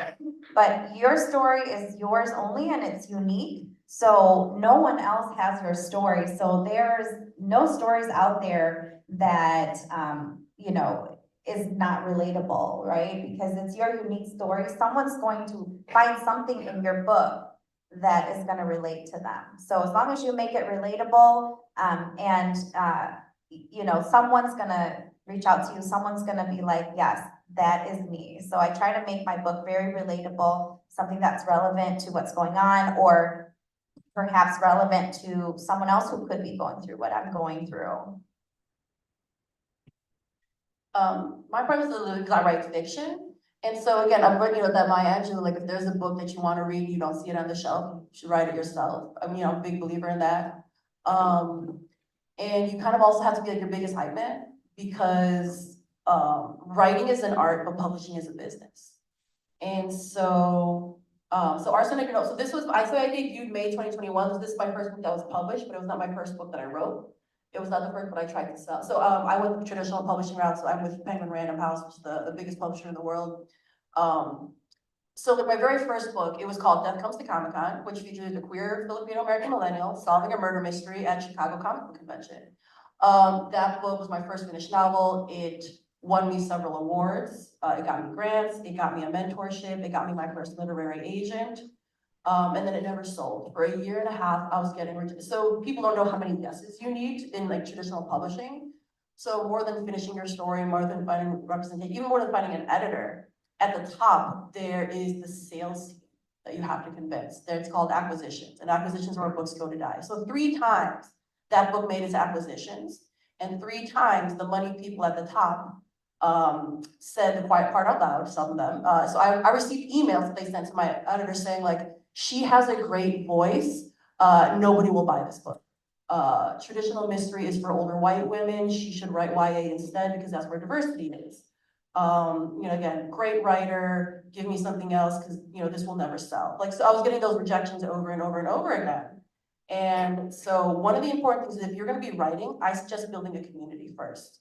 But your story is yours only, and it's unique, so no one else has your story, so there's no stories out there that, is not relatable, right? Because it's your unique story. Someone's going to find something in your book that is gonna relate to them. So as long as you make it relatable, someone's gonna reach out to you, someone's gonna be like, yes, that is me. So I try to make my book very relatable, something that's relevant to what's going on, or perhaps relevant to someone else who could be going through what I'm going through. My premise is because I write fiction. And so again, I'm bringing up that Maya Angelou, like if there's a book that you want to read, you don't see it on the shelf, you should write it yourself. I mean, I'm a big believer in that. And you kind of also have to be like your biggest hype man because writing is an art, but publishing is a business. And so Arsenic and Oak, so this was, I debuted May 2021. This is my first book that was published, but it was not my first book that I wrote. It was not the first book I tried to sell. So I went the traditional publishing route. So I'm with Penguin Random House, which is the biggest publisher in the world. So my very first book, it was called Death Comes to Comic-Con, which featured a queer Filipino-American millennial solving a murder mystery at Chicago Comic Book Convention. That book was my first finished novel. It won me several awards. It got me grants. It got me a mentorship. It got me my first literary agent. And then it never sold. For a year and a half, I was getting rejected. So people don't know how many yeses you need in like traditional publishing. So more than finishing your story, more than finding representation, even more than finding an editor, at the top, there is the sales team that you have to convince. It's called acquisitions, and acquisitions are where books go to die. So 3 times that book made its acquisitions, and 3 times the money people at the top said the quiet part out loud, some of them. So I received emails that they sent to my editor saying like, she has a great voice, nobody will buy this book. Traditional mystery is for older white women, she should write YA instead because that's where diversity is. Again, great writer, give me something else because, this will never sell. Like, so I was getting those rejections over and over and over again. And so one of the important things is if you're gonna be writing, I suggest building a community first.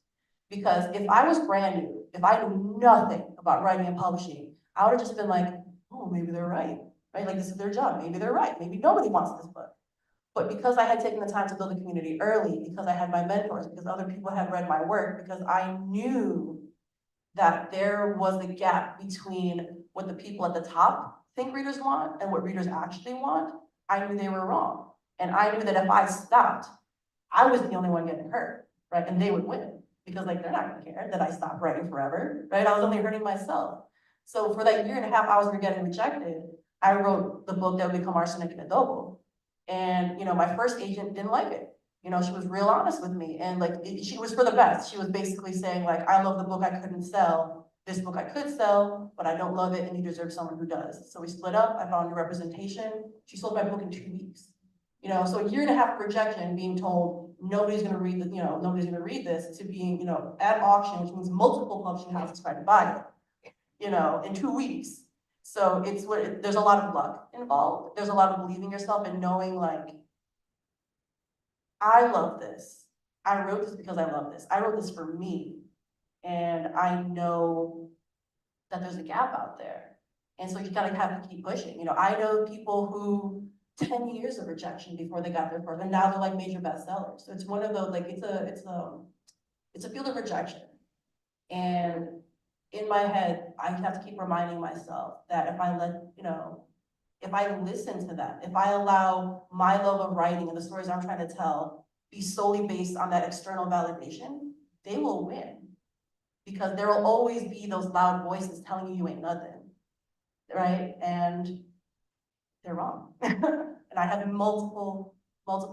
Because if I was brand new, if I knew nothing about writing and publishing, I would have just been like, oh, maybe they're right, right? Like this is their job, maybe they're right, maybe nobody wants this book. But because I had taken the time to build a community early, because I had my mentors, because other people had read my work, because I knew that there was a gap between what the people at the top think readers want and what readers actually want, I knew they were wrong. And I knew that if I stopped, I was the only one getting hurt, right? And they would win because like, they're not gonna care that I stopped writing forever, right? I was only hurting myself. So for that year and a half I was getting rejected, I wrote the book that would become Arsenic and Adobo. And, my first agent didn't like it. She was real honest with me and like, she was for the best. She was basically saying like, I love the book I couldn't sell. This book I could sell, but I don't love it and you deserve someone who does. So we split up, I found new representation. She sold my book in 2 weeks. So a year and a half of rejection, being told nobody's gonna read nobody's gonna read this, to being, at auction, which means multiple publishing houses try to buy it, in 2 weeks. So there's a lot of luck involved. There's a lot of believing yourself and knowing like, I love this. I wrote this because I love this. I wrote this for me. And I know that there's a gap out there. And so you gotta have to keep pushing. I know people who 10 years of rejection before they got their first, and now they're like major bestsellers. So it's one of those, like, it's a field of rejection. And in my head, I have to keep reminding myself that if I listen to that, if I allow my love of writing and the stories I'm trying to tell be solely based on that external validation, they will win. Because there will always be those loud voices telling you you ain't nothing, right? And they're wrong. And I had multiple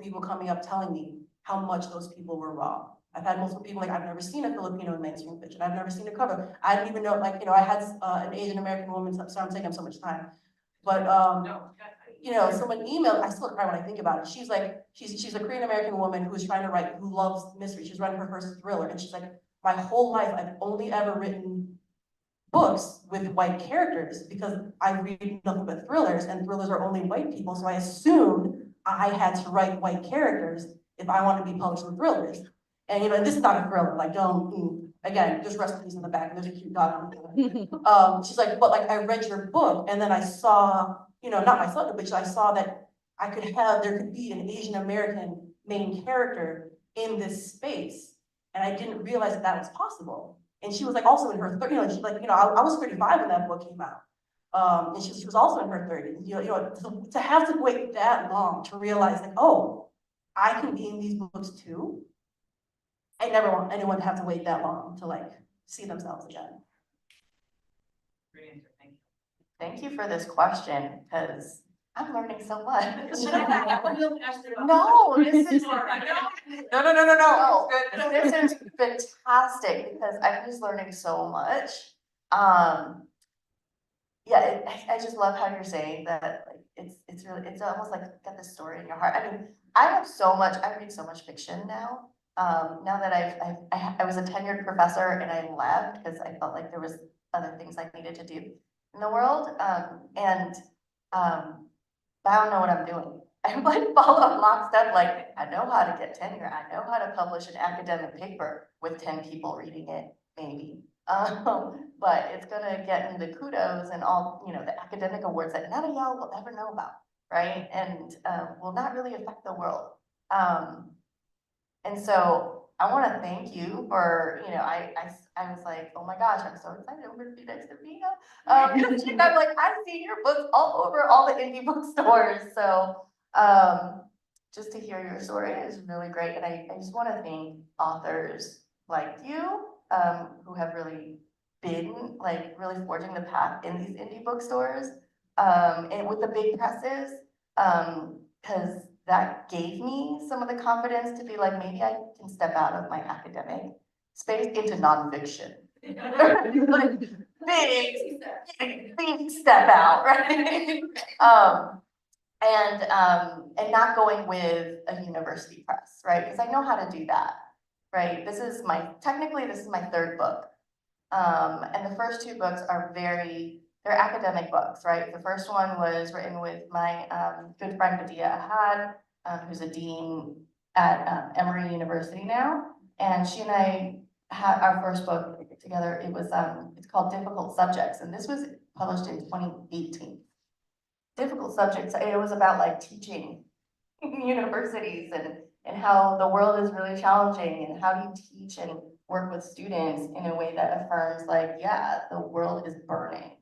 people coming up telling me how much those people were wrong. I've had multiple people like, I've never seen a Filipino in mainstream fiction. I've never seen a cover. I didn't even know, like, I had an Asian American woman, sorry I'm taking up so much time. But, No. someone emailed, I still cry when I think about it. She's like, she's a Korean American woman who's trying to write, who loves mystery. She's writing her first thriller. And she's like, my whole life, I've only ever written books with white characters because I read nothing but thrillers and thrillers are only white people. So I assumed I had to write white characters if I wanted to be published with thrillers. And this is not a thriller, like again, just recipes in the back, there's a cute dog on the she's like, but like I read your book and then I saw, not myself, but I saw that there could be an Asian American main character in this space. And I didn't realize that that was possible. And she was like also in her 30s, she's like, I was 35 when that book came out. And she was also in her 30s, to have to wait that long to realize like, oh, I can be in these books too. I never want anyone to have to wait that long to like see themselves again. Great answer, thank you. Thank you for this question, because I'm learning so much. No, this is No. This is fantastic because I'm just learning so much. Yeah, I just love how you're saying that, like, it's really, it's almost like got this story in your heart. I mean, I read so much fiction now. Now that I was a tenured professor and I left because I felt like there was other things I needed to do in the world. But I don't know what I'm doing. I like follow lockstep, like I know how to get tenure. I know how to publish an academic paper with 10 people reading it, maybe. But it's gonna get me the kudos and all, the academic awards that none of y'all will ever know about, right? And will not really affect the world. And so I want to thank you for, I was like, oh my gosh, I'm so excited I'm going to be next to Mia. I'm like, I see your books all over all the indie bookstores. So just to hear your story is really great. And I just want to thank authors like you who have really been like really forging the path in these indie bookstores and with the big presses because that gave me some of the confidence to be like, maybe I can step out of my academic space into nonfiction. Like, big step out, right? And not going with a university press, right? Because I know how to do that, right? This is my third book. And the first two books are they're academic books, right? The first one was written with my good friend Badia Ahad, who's a dean at Emory University now. And she and I had our first book together. It was it's called Difficult Subjects, and this was published in 2018. Difficult Subjects, it was about like teaching universities and how the world is really challenging and how do you teach and work with students in a way that affirms like, yeah, the world is burning,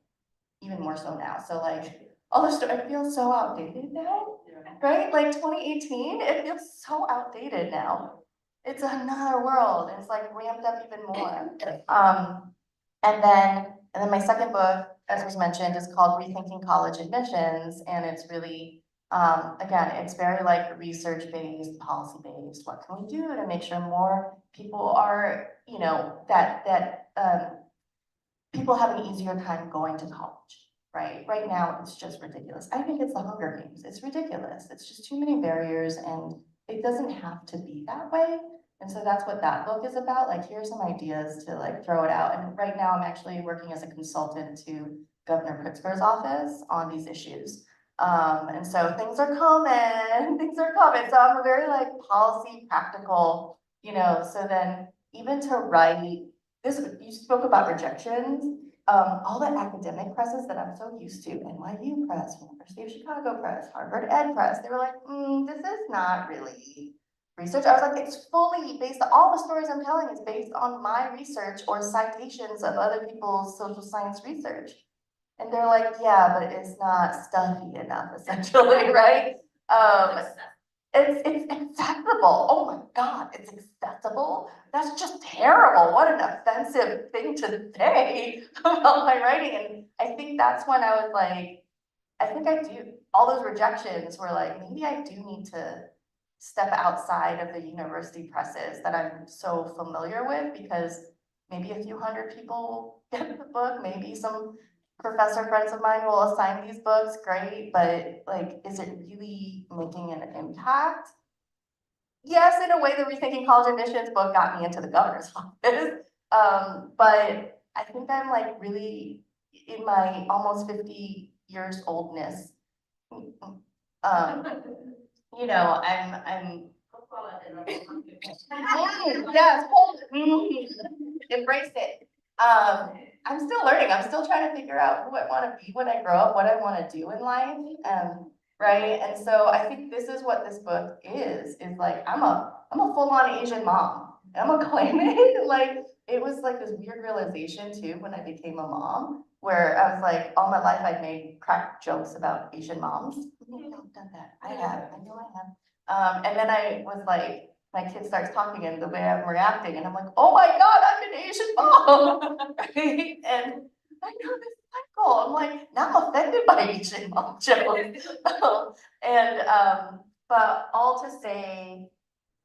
even more so now. So like all the stuff, it feels so outdated now, right? Like 2018, it feels so outdated now. It's another world. It's like ramped up even more. And then my second book, as was mentioned, is called Rethinking College Admissions, and it's really again, it's very like research-based, policy-based. What can we do to make sure more people are, that people have an easier time going to college, right? Right now, it's just ridiculous. I think it's the Hunger Games. It's ridiculous. It's just too many barriers, and it doesn't have to be that way. And so that's what that book is about. Like, here's some ideas to like throw it out. And right now, I'm actually working as a consultant to Governor Pritzker's office on these issues. And so things are coming, So I'm a very like policy practical, so then even to write this, you spoke about rejections, all the academic presses that I'm so used to, NYU Press, University of Chicago Press, Harvard Ed Press, they were like, this is not really research. I was like, it's fully based on all the stories I'm telling is based on my research or citations of other people's social science research. And they're like, yeah, but it's not stuffy enough, essentially, right? It's accessible. Oh my God, it's accessible. That's just terrible. What an offensive thing to say about my writing. And I think that's when I was like, I think I do, all those rejections were like, maybe I do need to step outside of the university presses that I'm so familiar with, because maybe a few hundred people get the book, maybe some professor friends of mine will assign these books, great, but like, is it really making an impact? Yes, in a way, the Rethinking College Admissions book got me into the governor's office. But I think I'm like really in my almost 50 years oldness. You know, I'm yes, embrace it. I'm still learning. I'm still trying to figure out who I want to be when I grow up, what I want to do in life. Right. And so I think this is what this book is like, I'm a full-on Asian mom. And I'm gonna claim it. Like, it was like this weird realization too, when I became a mom, where I was like, all my life I'd made crack jokes about Asian moms. Maybe I've done that. I have, I know I have. And then I was like, my kid starts talking and the way I'm reacting, and I'm like, oh my God, I'm an Asian mom. Right? And I know this cycle. I'm like, now I'm offended by Asian mom jokes. But all to say,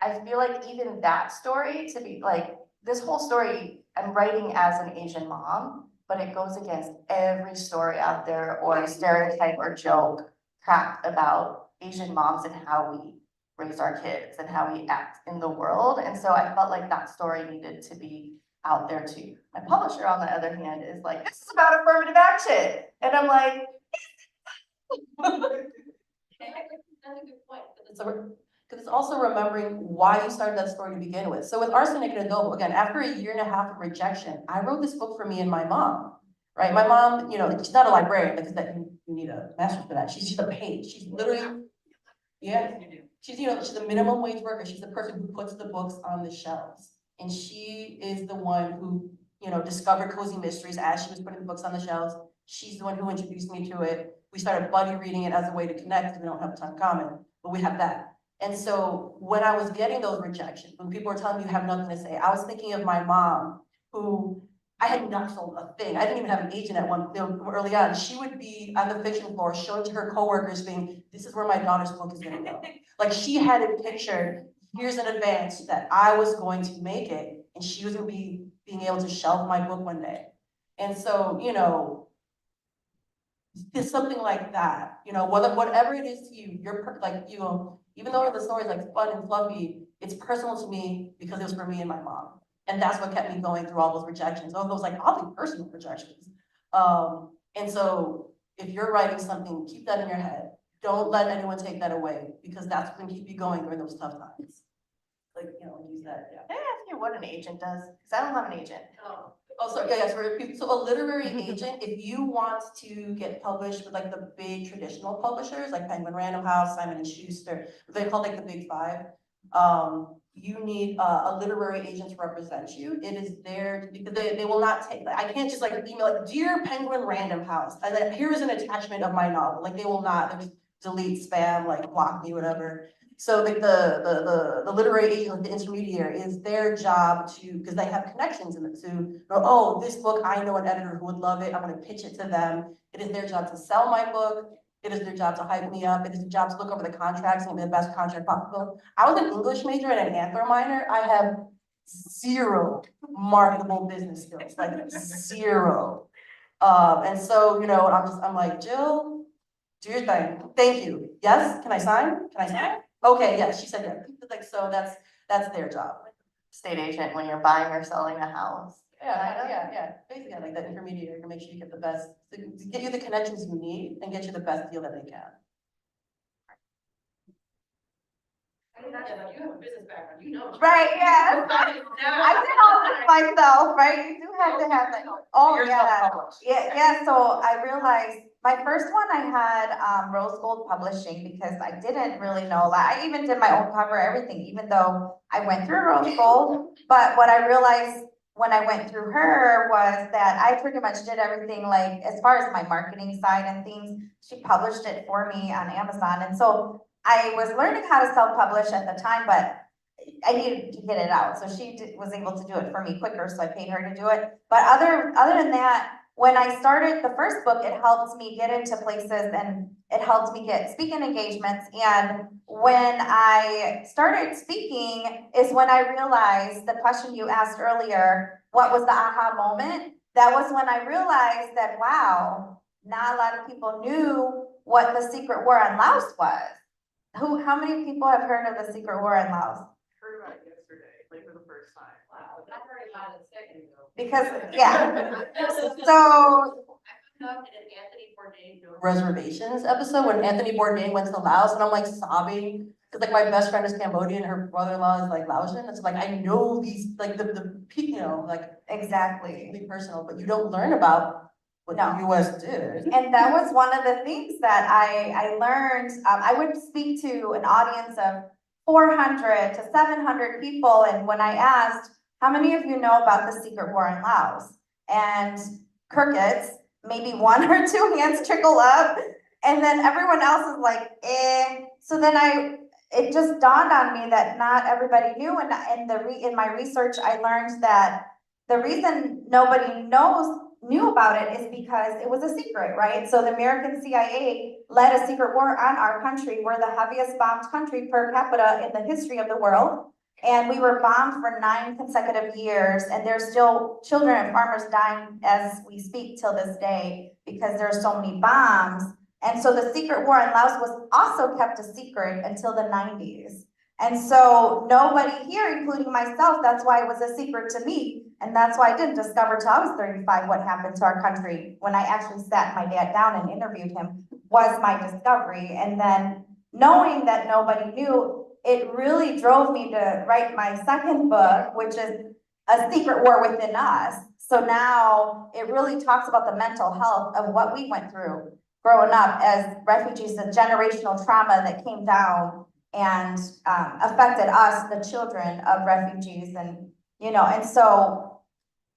I feel like even that story to be like, this whole story, I'm writing as an Asian mom, but it goes against every story out there or stereotype or joke cracked about Asian moms and how we raise our kids and how we act in the world. And so I felt like that story needed to be out there too. My publisher, on the other hand, is like, this is about affirmative action. And I'm like, That's a good point. because it's also remembering why you started that story to begin with. So with Arsenic and Adobo, again, after a year and a half of rejection, I wrote this book for me and my mom, right? My mom, you know, she's not a librarian because that you need a master's for that. She's just a page. She's literally, yeah. She's, you know, she's a minimum wage worker. She's the person who puts the books on the shelves. And she is the one who, you know, discovered Cozy Mysteries as she was putting the books on the shelves. She's the one who introduced me to it. We started buddy reading it as a way to connect because we don't have a ton in common, but we have that. And so when I was getting those rejections, when people were telling me you have nothing to say, I was thinking of my mom, who I had not sold a thing. I didn't even have an agent at one, you know, early on. She would be on the fiction floor showing to her coworkers being, this is where my daughter's book is gonna go. Like, she had it pictured years in advance that I was going to make it and she was gonna be being able to shelf my book one day. And so, you know, it's something like that, you know, whatever it is to you, like, you know, even though the story is like fun and fluffy, it's personal to me because it was for me and my mom. And that's what kept me going through all those rejections, all those like oddly personal rejections. And so if you're writing something, keep that in your head. Don't let anyone take that away, because that's what's gonna keep you going during those tough times. Like, you know, use that, yeah. Can I ask you what an agent does? Because I don't have an agent. Oh, sorry, yeah, so a literary agent, if you want to get published with like the big traditional publishers, like Penguin Random House, Simon and Schuster, they call like the big five, you need a literary agent to represent you. It is there, because they will not take, I can't just like email like, dear Penguin Random House, and then here is an attachment of my novel, like they will not, there's delete, spam, like block me, whatever. So like the literary agent, like the intermediary, is their job to, because they have connections in it, to, oh, this book, I know an editor who would love it, I'm gonna pitch it to them. It is their job to sell my book. It is their job to hype me up. It is their job to look over the contracts and get the best contract possible. I was an English major and an Antler minor. I have zero marketable business skills, like zero. And so, you know, I'm like, Jill, do your thing. Thank you. Yes, can I sign? Can I sign? Okay, yes, she said yeah. Like, so that's their job. State agent when you're buying or selling a house. Yeah. Basically, like that intermediary to make sure you get the best, to get you the connections you need and get you the best deal that they can. You have a business background, you know. Right, yes. I did all this myself, right? You do have to have that. Oh, Yours yeah. self-published. Yeah, so I realized, my first one I had, Rose Gold Publishing, because I didn't really know, like, I even did my own cover, everything, even though I went through Rose Gold. But what I realized when I went through her was that I pretty much did everything, like, as far as my marketing side and things, she published it for me on Amazon. And so I was learning how to self-publish at the time, but I needed to get it out. So she was able to do it for me quicker, so I paid her to do it. But other than that, when I started the first book, it helped me get into places and it helped me get speaking engagements. And when I started speaking is when I realized the question you asked earlier, what was the aha moment? That was when I realized that, wow, not a lot of people knew what the secret war on Laos was. How many people have heard of the secret war in Laos? Heard about it yesterday, like for the first time. Wow, I heard about it a second ago. Because, yeah, so, Anthony Bourdain reservations episode when Anthony Bourdain went to Laos and I'm like sobbing. Cause like my best friend is Cambodian, her brother-in-law is like Laotian. It's like, I know these, like you know, like exactly. really personal, but you don't learn about what the No. US did. And that was one of the things that I learned. I would speak to an audience of 400 to 700 people. And when I asked, how many of you know about the secret war in Laos? And crickets, maybe one or two hands trickle up. And then everyone else is like, eh. So then it just dawned on me that not everybody knew. And in my research, I learned that the reason nobody knew about it is because it was a secret, right? So the American CIA led a secret war on our country. We're the heaviest bombed country per capita in the history of the world. And we were bombed for 9 consecutive years, and there's still children and farmers dying as we speak till this day because there are so many bombs. And so the secret war in Laos was also kept a secret until the 90s. And so nobody here, including myself, that's why it was a secret to me. And that's why I didn't discover till I was 35 what happened to our country. When I actually sat my dad down and interviewed him was my discovery. And then knowing that nobody knew, it really drove me to write my second book, which is A Secret War Within Us. So now it really talks about the mental health of what we went through growing up as refugees, the generational trauma that came down and affected us, the children of refugees, and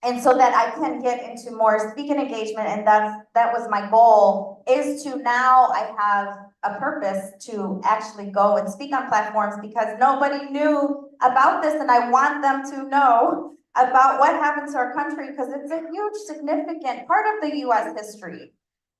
and so that I can get into more speaking engagement, and that was my goal, is to now I have a purpose to actually go and speak on platforms because nobody knew about this, and I want them to know about what happened to our country because it's a huge, significant part of the US history.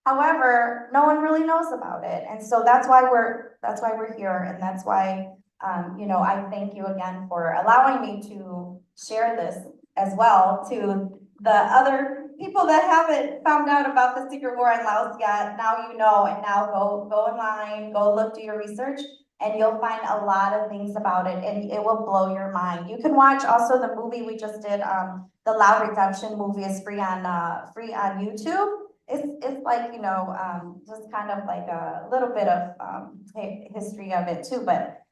However, no one really knows about it. And so that's why we're here. And that's why, I thank you again for allowing me to share this as well to the other people that haven't found out about the secret war in Laos yet. Now you know, and now go online, go look, do your research, and you'll find a lot of things about it and it will blow your mind. You can watch also the movie we just did, the Lao Redemption movie is free on YouTube. It's like, just kind of like a little bit of history of it too, but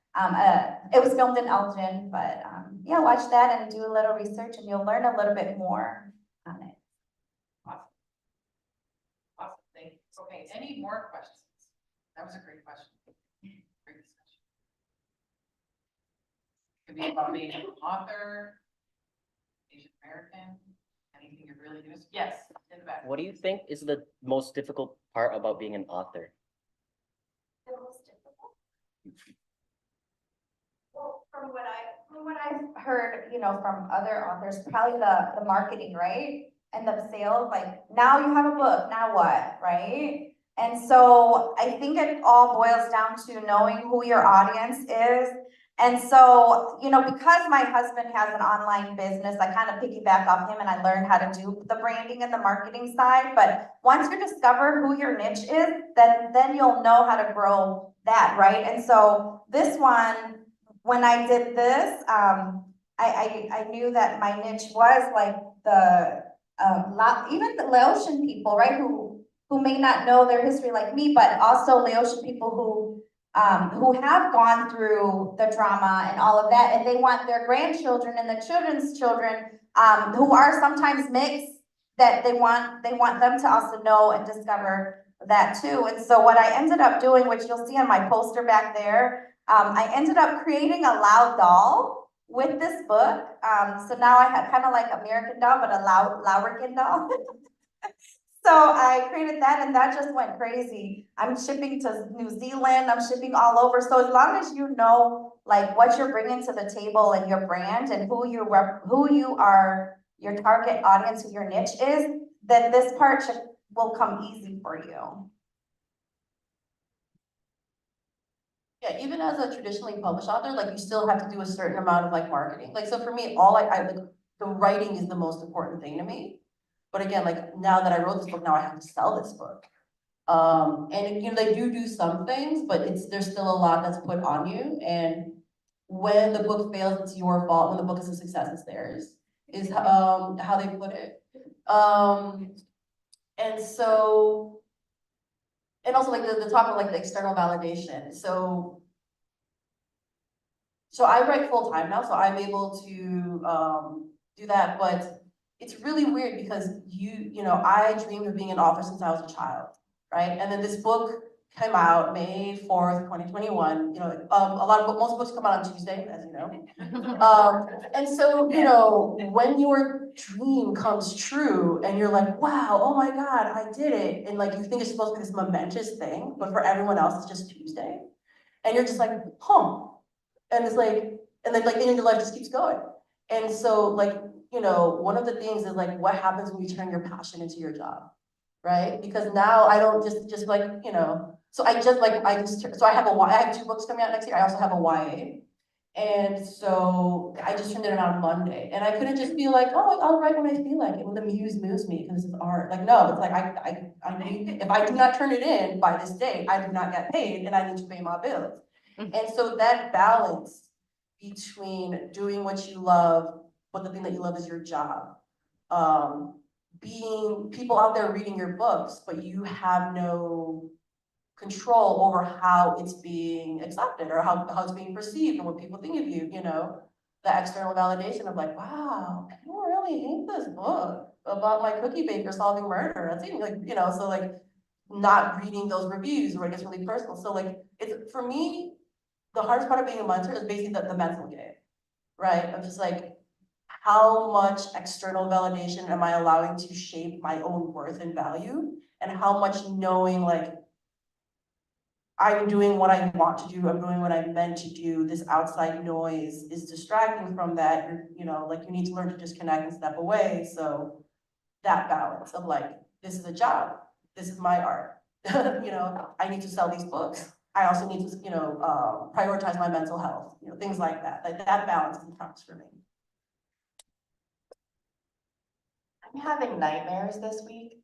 it was filmed in Elgin, but yeah, watch that and do a little research and you'll learn a little bit more on it. Awesome, thank you. Okay, any more questions? That was a great question. Great discussion. Could be about being an author, Asian American, anything you're really doing. Yes, in the back. What do you think is the most difficult part about being an author? The most difficult? Well, from what I've heard, from other authors, probably the marketing, right? And the sales, like, now you have a book, now what, right? And so I think it all boils down to knowing who your audience is. And so, because my husband has an online business, I kind of piggyback off him and I learned how to do the branding and the marketing side. But once you discover who your niche is, then you'll know how to grow that, right? And so this one, when I did this, I knew that my niche was like even the Laotian people, right? Who may not know their history like me, but also Laotian people who have gone through the trauma and all of that, and they want their grandchildren and the children's children, who are sometimes mixed, that they want them to also know and discover that too. And so what I ended up doing, which you'll see on my poster back there, I ended up creating a Lao doll with this book. So now I have kind of like American doll, but a Laurican doll. So I created that and that just went crazy. I'm shipping to New Zealand, I'm shipping all over. So as long as you know like what you're bringing to the table and your brand and who you are, your target audience, who your niche is, then this part will come easy for you. Yeah, even as a traditionally published author, like you still have to do a certain amount of like marketing. Like, so for me, all I like, the writing is the most important thing to me. But again, like now that I wrote this book, now I have to sell this book. And you know, they do some things, but there's still a lot that's put on you. And when the book fails, it's your fault. When the book is a success, it's theirs, is how they put it. And so, and also like the talk of like the external validation. So I write full time now, so I'm able to do that, but it's really weird because you know, I dreamed of being an author since I was a child, right? And then this book came out May 4th, 2021. You know, most books come out on Tuesday, as you know. And so, you know, when your dream comes true and you're like, wow, oh my God, I did it. And like, you think it's supposed to be this momentous thing, but for everyone else, it's just Tuesday. And you're just like, huh. And it's like, and then like, and your life just keeps going. And so like, you know, one of the things is like, what happens when you turn your passion into your job, right? Because now I don't just like, you know, so I have 2 books coming out next year. I also have a YA. And so I just turned it in on Monday, and I couldn't just be like, oh, I'll write when I feel like it, when the muse moves me, because this is art. Like, no, it's like I need, if I do not turn it in by this date, I do not get paid, and I need to pay my bills. And so that balance between doing what you love, but the thing that you love is your job, being people out there reading your books, but you have no control over how it's being accepted or how it's being perceived and what people think of you, you know, the external validation of like, wow, people really hate this book about my cookie baker solving murder. That's even like, you know, so like not reading those reviews where it gets really personal. So like, it's for me, the hardest part of being a mentor is basically the mental game, right? Of just like, how much external validation am I allowing to shape my own worth and value? And how much knowing like, I'm doing what I want to do, I'm doing what I'm meant to do, this outside noise is distracting from that, you know, like you need to learn to disconnect and step away, so that balance of like, this is a job, this is my art, you know, I need to sell these books, I also need to, you know, prioritize my mental health, you know, things like that balance counts for me. I'm having nightmares this week.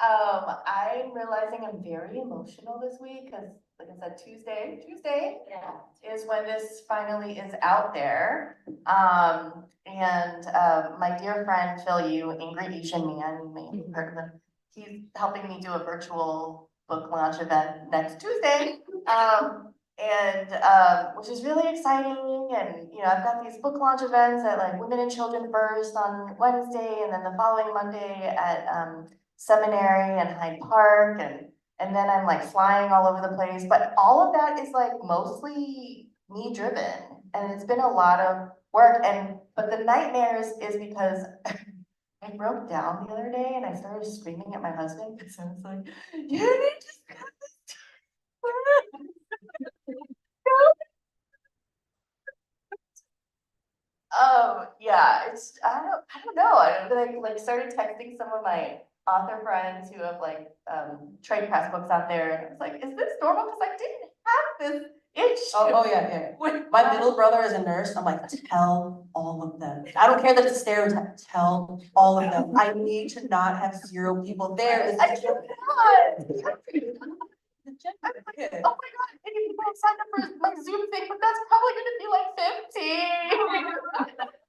I'm realizing I'm very emotional this week because, like I said, Tuesday is when this finally is out there. My dear friend Phil Yu, Angry Asian Man, you may have heard of him. He's helping me do a virtual book launch event next Tuesday. Which is really exciting, and you know, I've got these book launch events at like Women and Children First on Wednesday, and then the following Monday at Seminary and Hyde Park, and then I'm like flying all over the place, but all of that is like mostly me driven, and it's been a lot of work, but the nightmares is because I broke down the other day and I started screaming at my husband because I was like, you need to stop this. Yeah, I don't know. I like started texting some of my author friends who have like trade press books out there, and I was like, is this normal? Because I didn't have this issue. Oh yeah. My middle brother is a nurse. I'm like, tell all of them. I don't care that it's a stereotype. Tell all of them. I need to not have 0 people there. I cannot. Oh my God, and you people signed up for my Zoom thing, but that's probably gonna be like 15.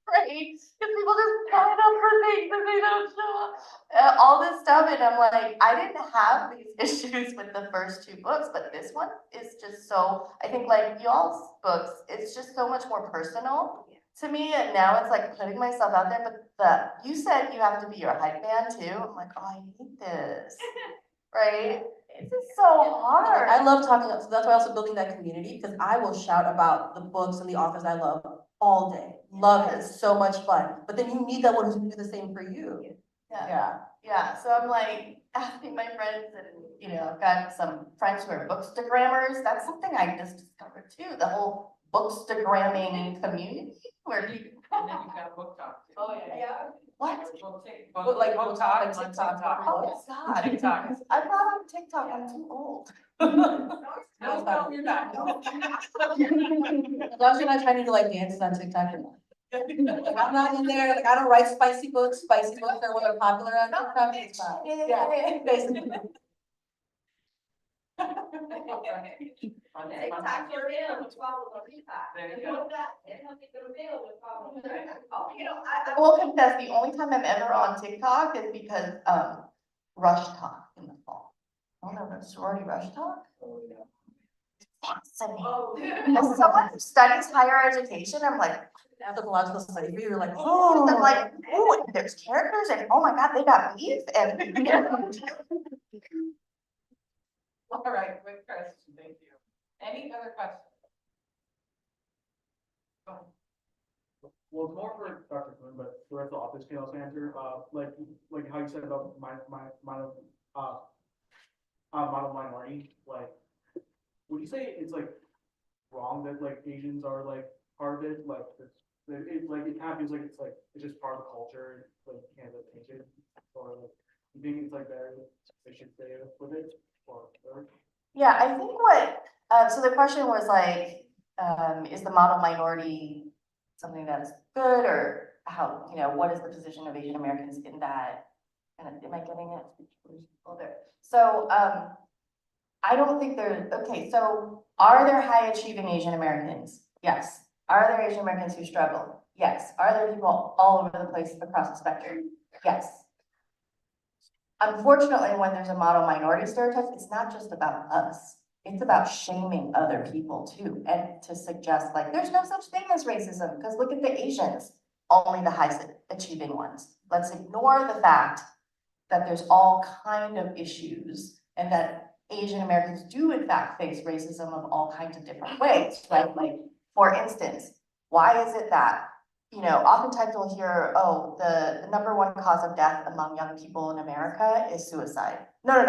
Right? Because people just sign up for things and they don't show up. All this stuff, and I'm like, I didn't have these issues with the first 2 books, but this one is just so, I think like y'all's books, it's just so much more personal to me, and now it's like putting myself out there, but you said you have to be your hype man too. I'm like, oh, I hate this. Right? It's just so hard. I love talking, so that's why I'm also building that community, because I will shout about the books and the authors I love all day. Love it, it's so much fun. But then you need that one who's gonna do the same for you. Yeah, so I'm like asking my friends, and you know, I've got some friends who are bookstagrammers. That's something I just discovered too, the whole bookstagramming community where you. And then you've got book talk. Oh, yeah. What? But like, Oh, on TikTok, TikTok. Oh, God. TikTok. I'm not on TikTok, I'm too old. No, you're not. As long as you're not trying to do like dances on TikTok or not. Like, I'm not in there, like, I don't write spicy books are what are popular on TikTok, it's fine. Yeah, basically. TikTok your bill, which follows on TikTok. There you You go. know that? They don't get their bill, which follows on TikTok. Oh, I will confess, the only time I'm ever on TikTok is because, Rush Talk in the fall. I don't know, sorority Rush Talk? Fascinating. Oh. As someone who studies higher education, I'm like, Anthropological studies, we were like, I'm oh. like, oh, and there's characters and oh my God, they got beef and. All right, quick question, thank you. Any other questions? Go ahead. Well, it's more for Dr. Quinn, but the rest of the office can also answer, like how you said about model minority, like, would you say it's like wrong that like Asians are like part of it, like, it kind of feels like it's just part of the culture, like, you can't like change it, or like, you think it's like better, they should stay with it, or whatever? Yeah, I think so the question was like, is the model minority something that's good or how, what is the position of Asian Americans in that? And am I getting it? Oh, there. So, I don't think okay, so are there high achieving Asian Americans? Yes. Are there Asian Americans who struggle? Yes. Are there people all over the place across the spectrum? Yes. Unfortunately, when there's a model minority stereotype, it's not just about us. It's about shaming other people too, and to suggest like, there's no such thing as racism, because look at the Asians, only the high achieving ones. Let's ignore the fact that there's all kind of issues and that Asian Americans do in fact face racism of all kinds of different ways, right? Like, for instance, why is it that, oftentimes we'll hear, oh, the number one cause of death among young people in America is suicide. No.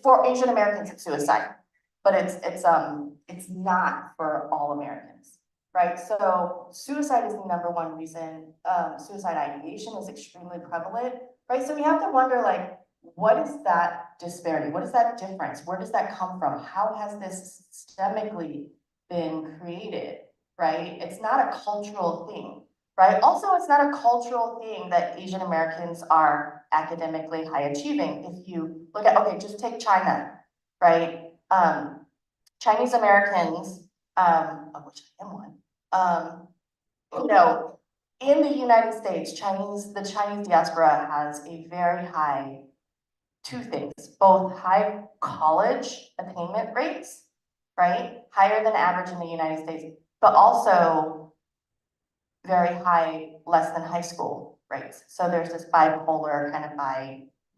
For Asian Americans, it's suicide, but it's not for all Americans, right? So suicide is the number one reason. Suicide ideation is extremely prevalent, right? So we have to wonder, like, what is that disparity? What is that difference? Where does that come from? How has this systemically been created, right? It's not a cultural thing, right? Also, it's not a cultural thing that Asian Americans are academically high achieving. If you look at, okay, just take China, right? Chinese Americans, of which I am one, in the United States, the Chinese diaspora has a very high, two things, both high college attainment rates, right? Higher than average in the United States, but also very high, less than high school rates. So there's this bipolar kind of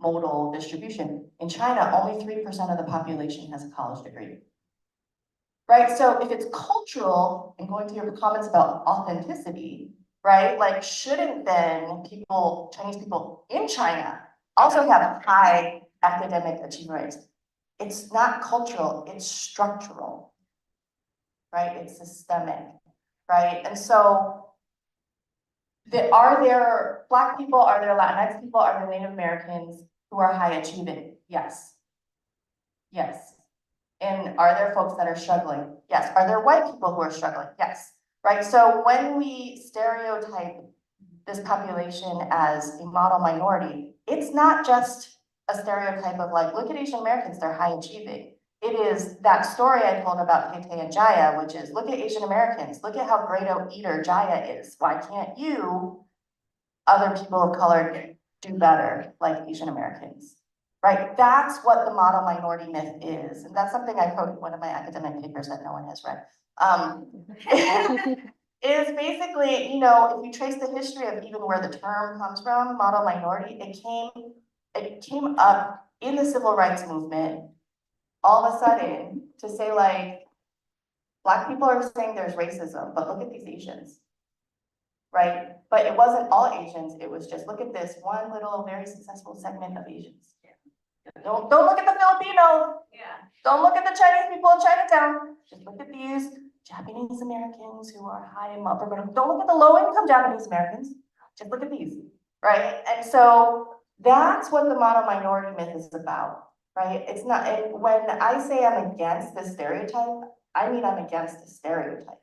bimodal distribution. In China, only 3% of the population has a college degree. Right, so if it's cultural, and going to your comments about authenticity, right? Like, shouldn't then Chinese people in China also have high academic achievement rates? It's not cultural, it's structural, right? It's systemic, right? And so are there Black people, are there Latinx people, are there Native Americans who are high achieving? Yes. Yes. And are there folks that are struggling? Yes. Are there white people who are struggling? Yes. Right? So when we stereotype this population as a model minority, it's not just a stereotype of like, look at Asian Americans, they're high achieving. It is that story I told about Tete and Jaya, which is, look at Asian Americans, look at how great a eater Jaya is. Why can't you, other people of color, do better like Asian Americans? Right, that's what the model minority myth is. And that's something I wrote in one of my academic papers that no one has read. Is basically, if you trace the history of even where the term comes from, model minority, it came up in the civil rights movement all of a sudden to say like, Black people are saying there's racism, but look at these Asians, right? But it wasn't all Asians, it was just, look at this one little very successful segment of Asians. Don't look at the Filipinos. Yeah. Don't look at the Chinese people in Chinatown. Just look at these Japanese Americans who are high in upper middle. Don't look at the low income Japanese Americans. Just look at these, right? And so That's what the model minority myth is about, right? It's not, and when I say I'm against the stereotype, I mean I'm against the stereotype,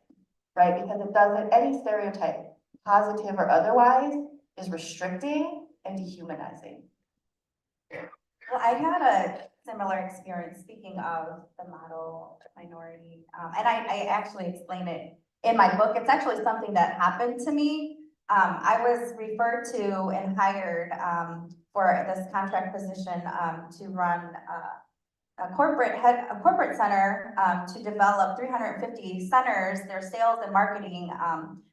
right? Because it doesn't, any stereotype, positive or otherwise, is restricting and dehumanizing. Well, I had a similar experience, speaking of the model minority, and I actually explain it in my book. It's actually something that happened to me. I was referred to and hired, for this contract position, to run, a corporate center, to develop 350 centers, their sales and marketing,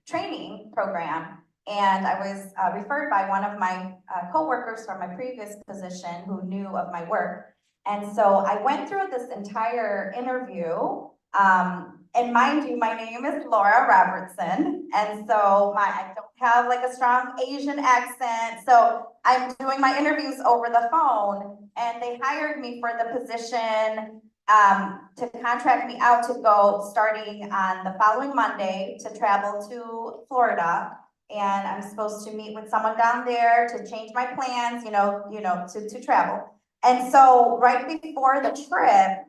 training program. And I was, referred by one of my, coworkers from my previous position who knew of my work. And so I went through this entire interview, and mind you, my name is Laura Robertson, and so I don't have like a strong Asian accent, so I'm doing my interviews over the phone, and they hired me for the position, to contract me out to go starting on the following Monday to travel to Florida. And I'm supposed to meet with someone down there to change my plans, to travel. And so right before the trip,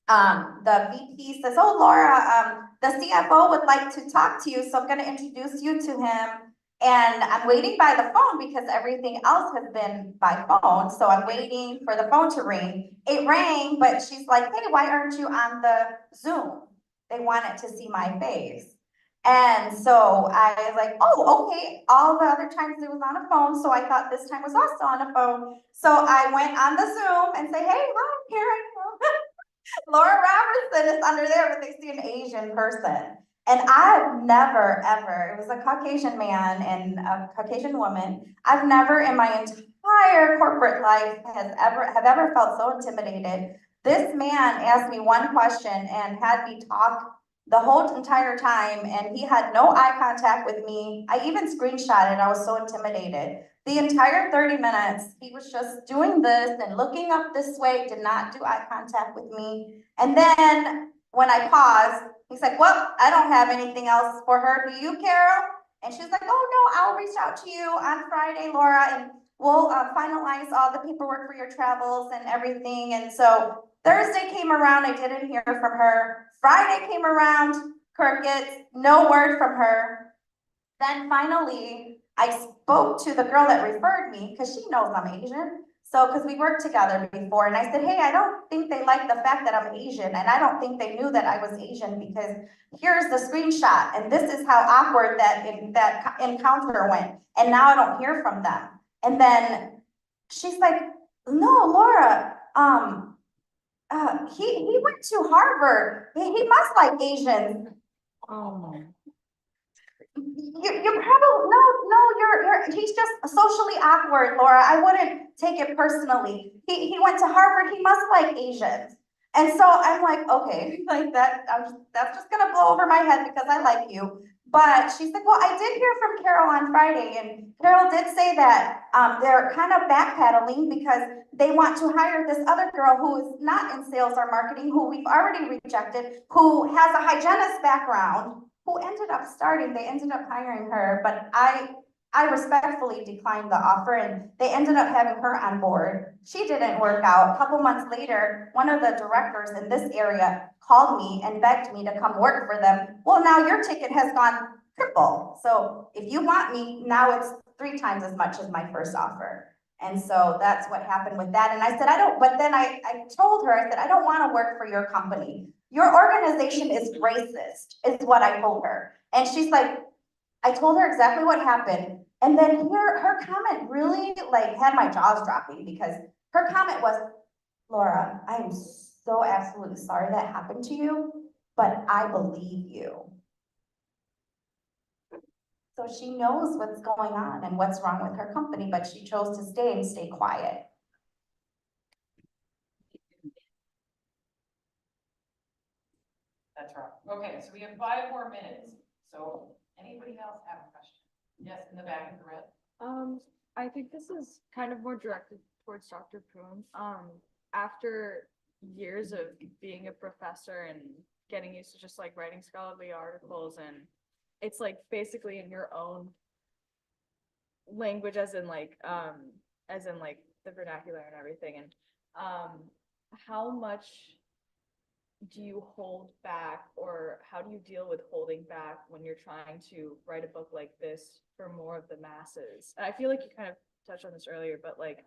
the VP says, "Oh, Laura, the CFO would like to talk to you, so I'm gonna introduce you to him." And I'm waiting by the phone because everything else has been by phone, so I'm waiting for the phone to ring. It rang, but she's like, "Hey, why aren't you on the Zoom?" They wanted to see my face. And so I was like, "Oh, okay." All the other times it was on a phone, so I thought this time was also on a phone. So I went on the Zoom and say, "Hey, hi, Karen." Laura Robertson is under there, but they see an Asian person. And I've never, ever, it was a Caucasian man and a Caucasian woman. I've never in my entire corporate life have ever felt so intimidated. This man asked me one question and had me talk the whole entire time, and he had no eye contact with me. I even screenshotted, I was so intimidated. The entire 30 minutes, he was just doing this and looking up this way, did not do eye contact with me. And then when I paused, he's like, "Well, I don't have anything else for her. Do you, Carol?" And she's like, "Oh, no, I'll reach out to you on Friday, Laura, and we'll finalize all the paperwork for your travels and everything." And so Thursday came around, I didn't hear from her. Friday came around, crickets, no word from her. Then finally, I spoke to the girl that referred me, because she knows I'm Asian. So, because we worked together before, and I said, "Hey, I don't think they like the fact that I'm Asian, and I don't think they knew that I was Asian, because here's the screenshot, and this is how awkward that encounter went, and now I don't hear from them." And then she's like, "No, Laura, he went to Harvard. He must like Asians." You probably, no, he's just socially awkward, Laura. I wouldn't take it personally. He went to Harvard, he must like Asians. And so I'm like, okay, like that, that's just gonna blow over my head because I like you. But she's like, "Well, I did hear from Carol on Friday, and Carol did say that, they're kind of backpedaling because they want to hire this other girl who is not in sales or marketing, who we've already rejected, who has a hygienist background, who ended up starting, they ended up hiring her, but I respectfully declined the offer, and they ended up having her on board. She didn't work out. A couple months later, one of the directors in this area called me and begged me to come work for them. "Well, now your ticket has gone triple. So if you want me, now it's 3 times as much as my first offer." And so that's what happened with that. And I said, but then I told her, I said, "I don't want to work for your company. Your organization is racist," is what I told her. And she's like, I told her exactly what happened. And then her comment really like had my jaws dropping, because her comment was, "Laura, I am so absolutely sorry that happened to you, but I believe you." So she knows what's going on and what's wrong with her company, but she chose to stay quiet. That's right. Okay, so we have 5 more minutes. So anybody else have a question? Yes, in the back of the red. I think this is kind of more directed towards Dr. Poon. After years of being a professor and getting used to just like writing scholarly articles, and it's like basically in your own language, as in like as in like the vernacular and everything. And how much do you hold back, or how do you deal with holding back when you're trying to write a book like this for more of the masses? And I feel like you kind of touched on this earlier, but like,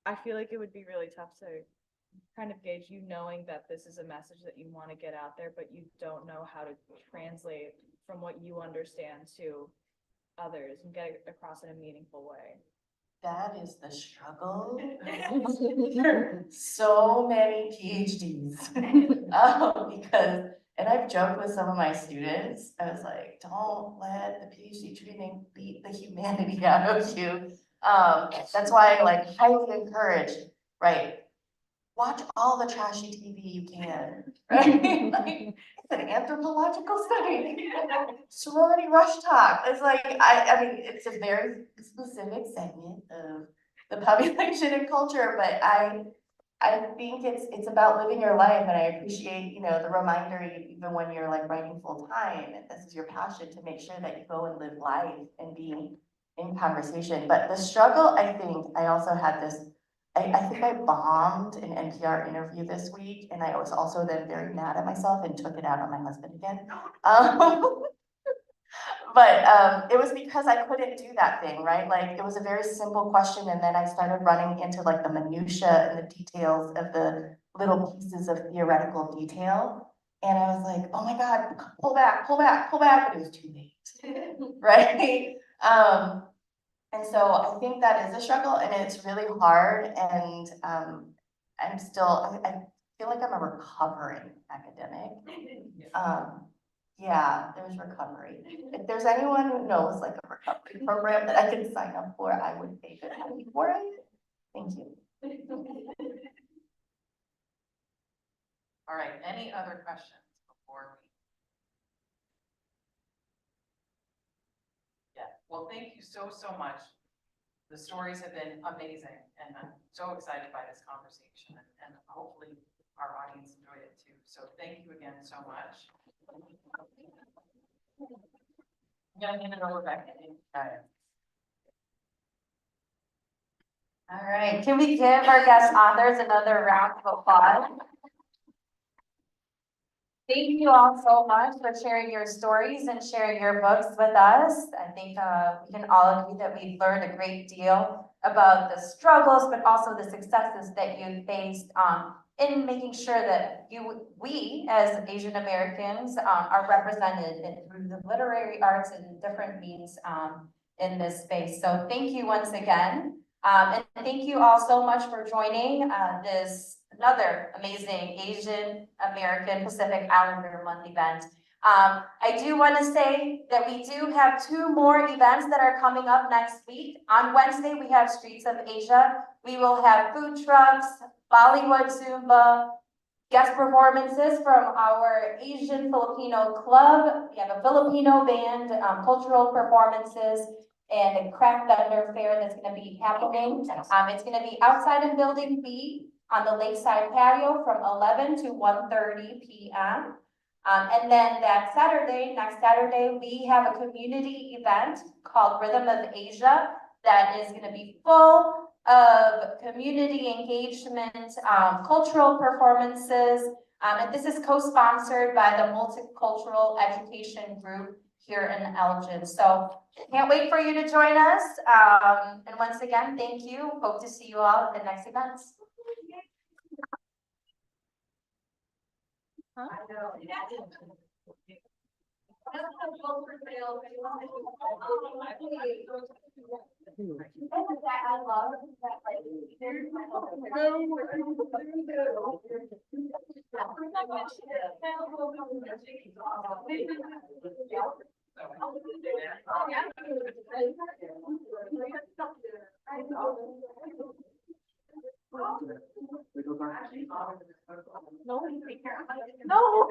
I feel like it would be really tough to kind of gauge you knowing that this is a message that you want to get out there, but you don't know how to translate from what you understand to others and get it across in a meaningful way. That is the struggle. So many PhDs. Because, and I've joked with some of my students, I was like, don't let the PhD training beat the humanity out of you. That's why I like highly encourage, right? Watch all the trashy TV you can, right? Like, it's an anthropological study. Sorority rush talk. It's like, I mean, it's a very specific segment of the population and culture, but I think it's about living your life, and I appreciate, you know, the reminder, even when you're like writing full time, and this is your passion, to make sure that you go and live life and be in conversation. But the struggle, I think, I also had this, I think I bombed an NPR interview this week, and I was also then very mad at myself and took it out on my husband again. But it was because I couldn't do that thing, right? Like, it was a very simple question, and then I started running into like the minutia and the details of the little pieces of theoretical detail. And I was like, oh my God, pull back, pull back, pull back, but it was too late, right? And so I think that is a struggle, and it's really hard, and I'm still, I feel like I'm a recovering academic. Yeah, there's recovery. If there's anyone who knows like a recovery program that I can sign up for, I would pay good money for it. Thank you. All right, any other questions before we? Yeah, well, thank you so much. The stories have been amazing, and I'm so excited by this conversation, and hopefully our audience enjoyed it too. So thank you again so much. I'm gonna hand it over back to you. All right, can we give our guest authors another round of applause? Thank you all so much for sharing your stories and sharing your books with us. I think we can all agree that we've learned a great deal about the struggles, but also the successes that you faced in making sure that we as Asian Americans are represented through the literary arts and different means in this space. So thank you once again. And thank you all so much for joining this another amazing Asian American Pacific Islander Month event. I do want to say that we do have 2 more events that are coming up next week. On Wednesday, we have Streets of Asia. We will have food trucks, Bollywood Zumba, guest performances from our Asian Filipino club. We have a Filipino band, cultural performances, and a craft vendor fair that's going to be happening. It's going to be outside in Building B on the lakeside patio from 11 to 1:30 p.m. And then that Saturday, next Saturday, we have a community event called Rhythm of Asia that is going to be full of community engagement, cultural performances. And this is co-sponsored by the Multicultural Education Group here in Elgin. So can't wait for you to join us. And once again, thank you. Hope to see you all at the next events. Huh? I love that, no.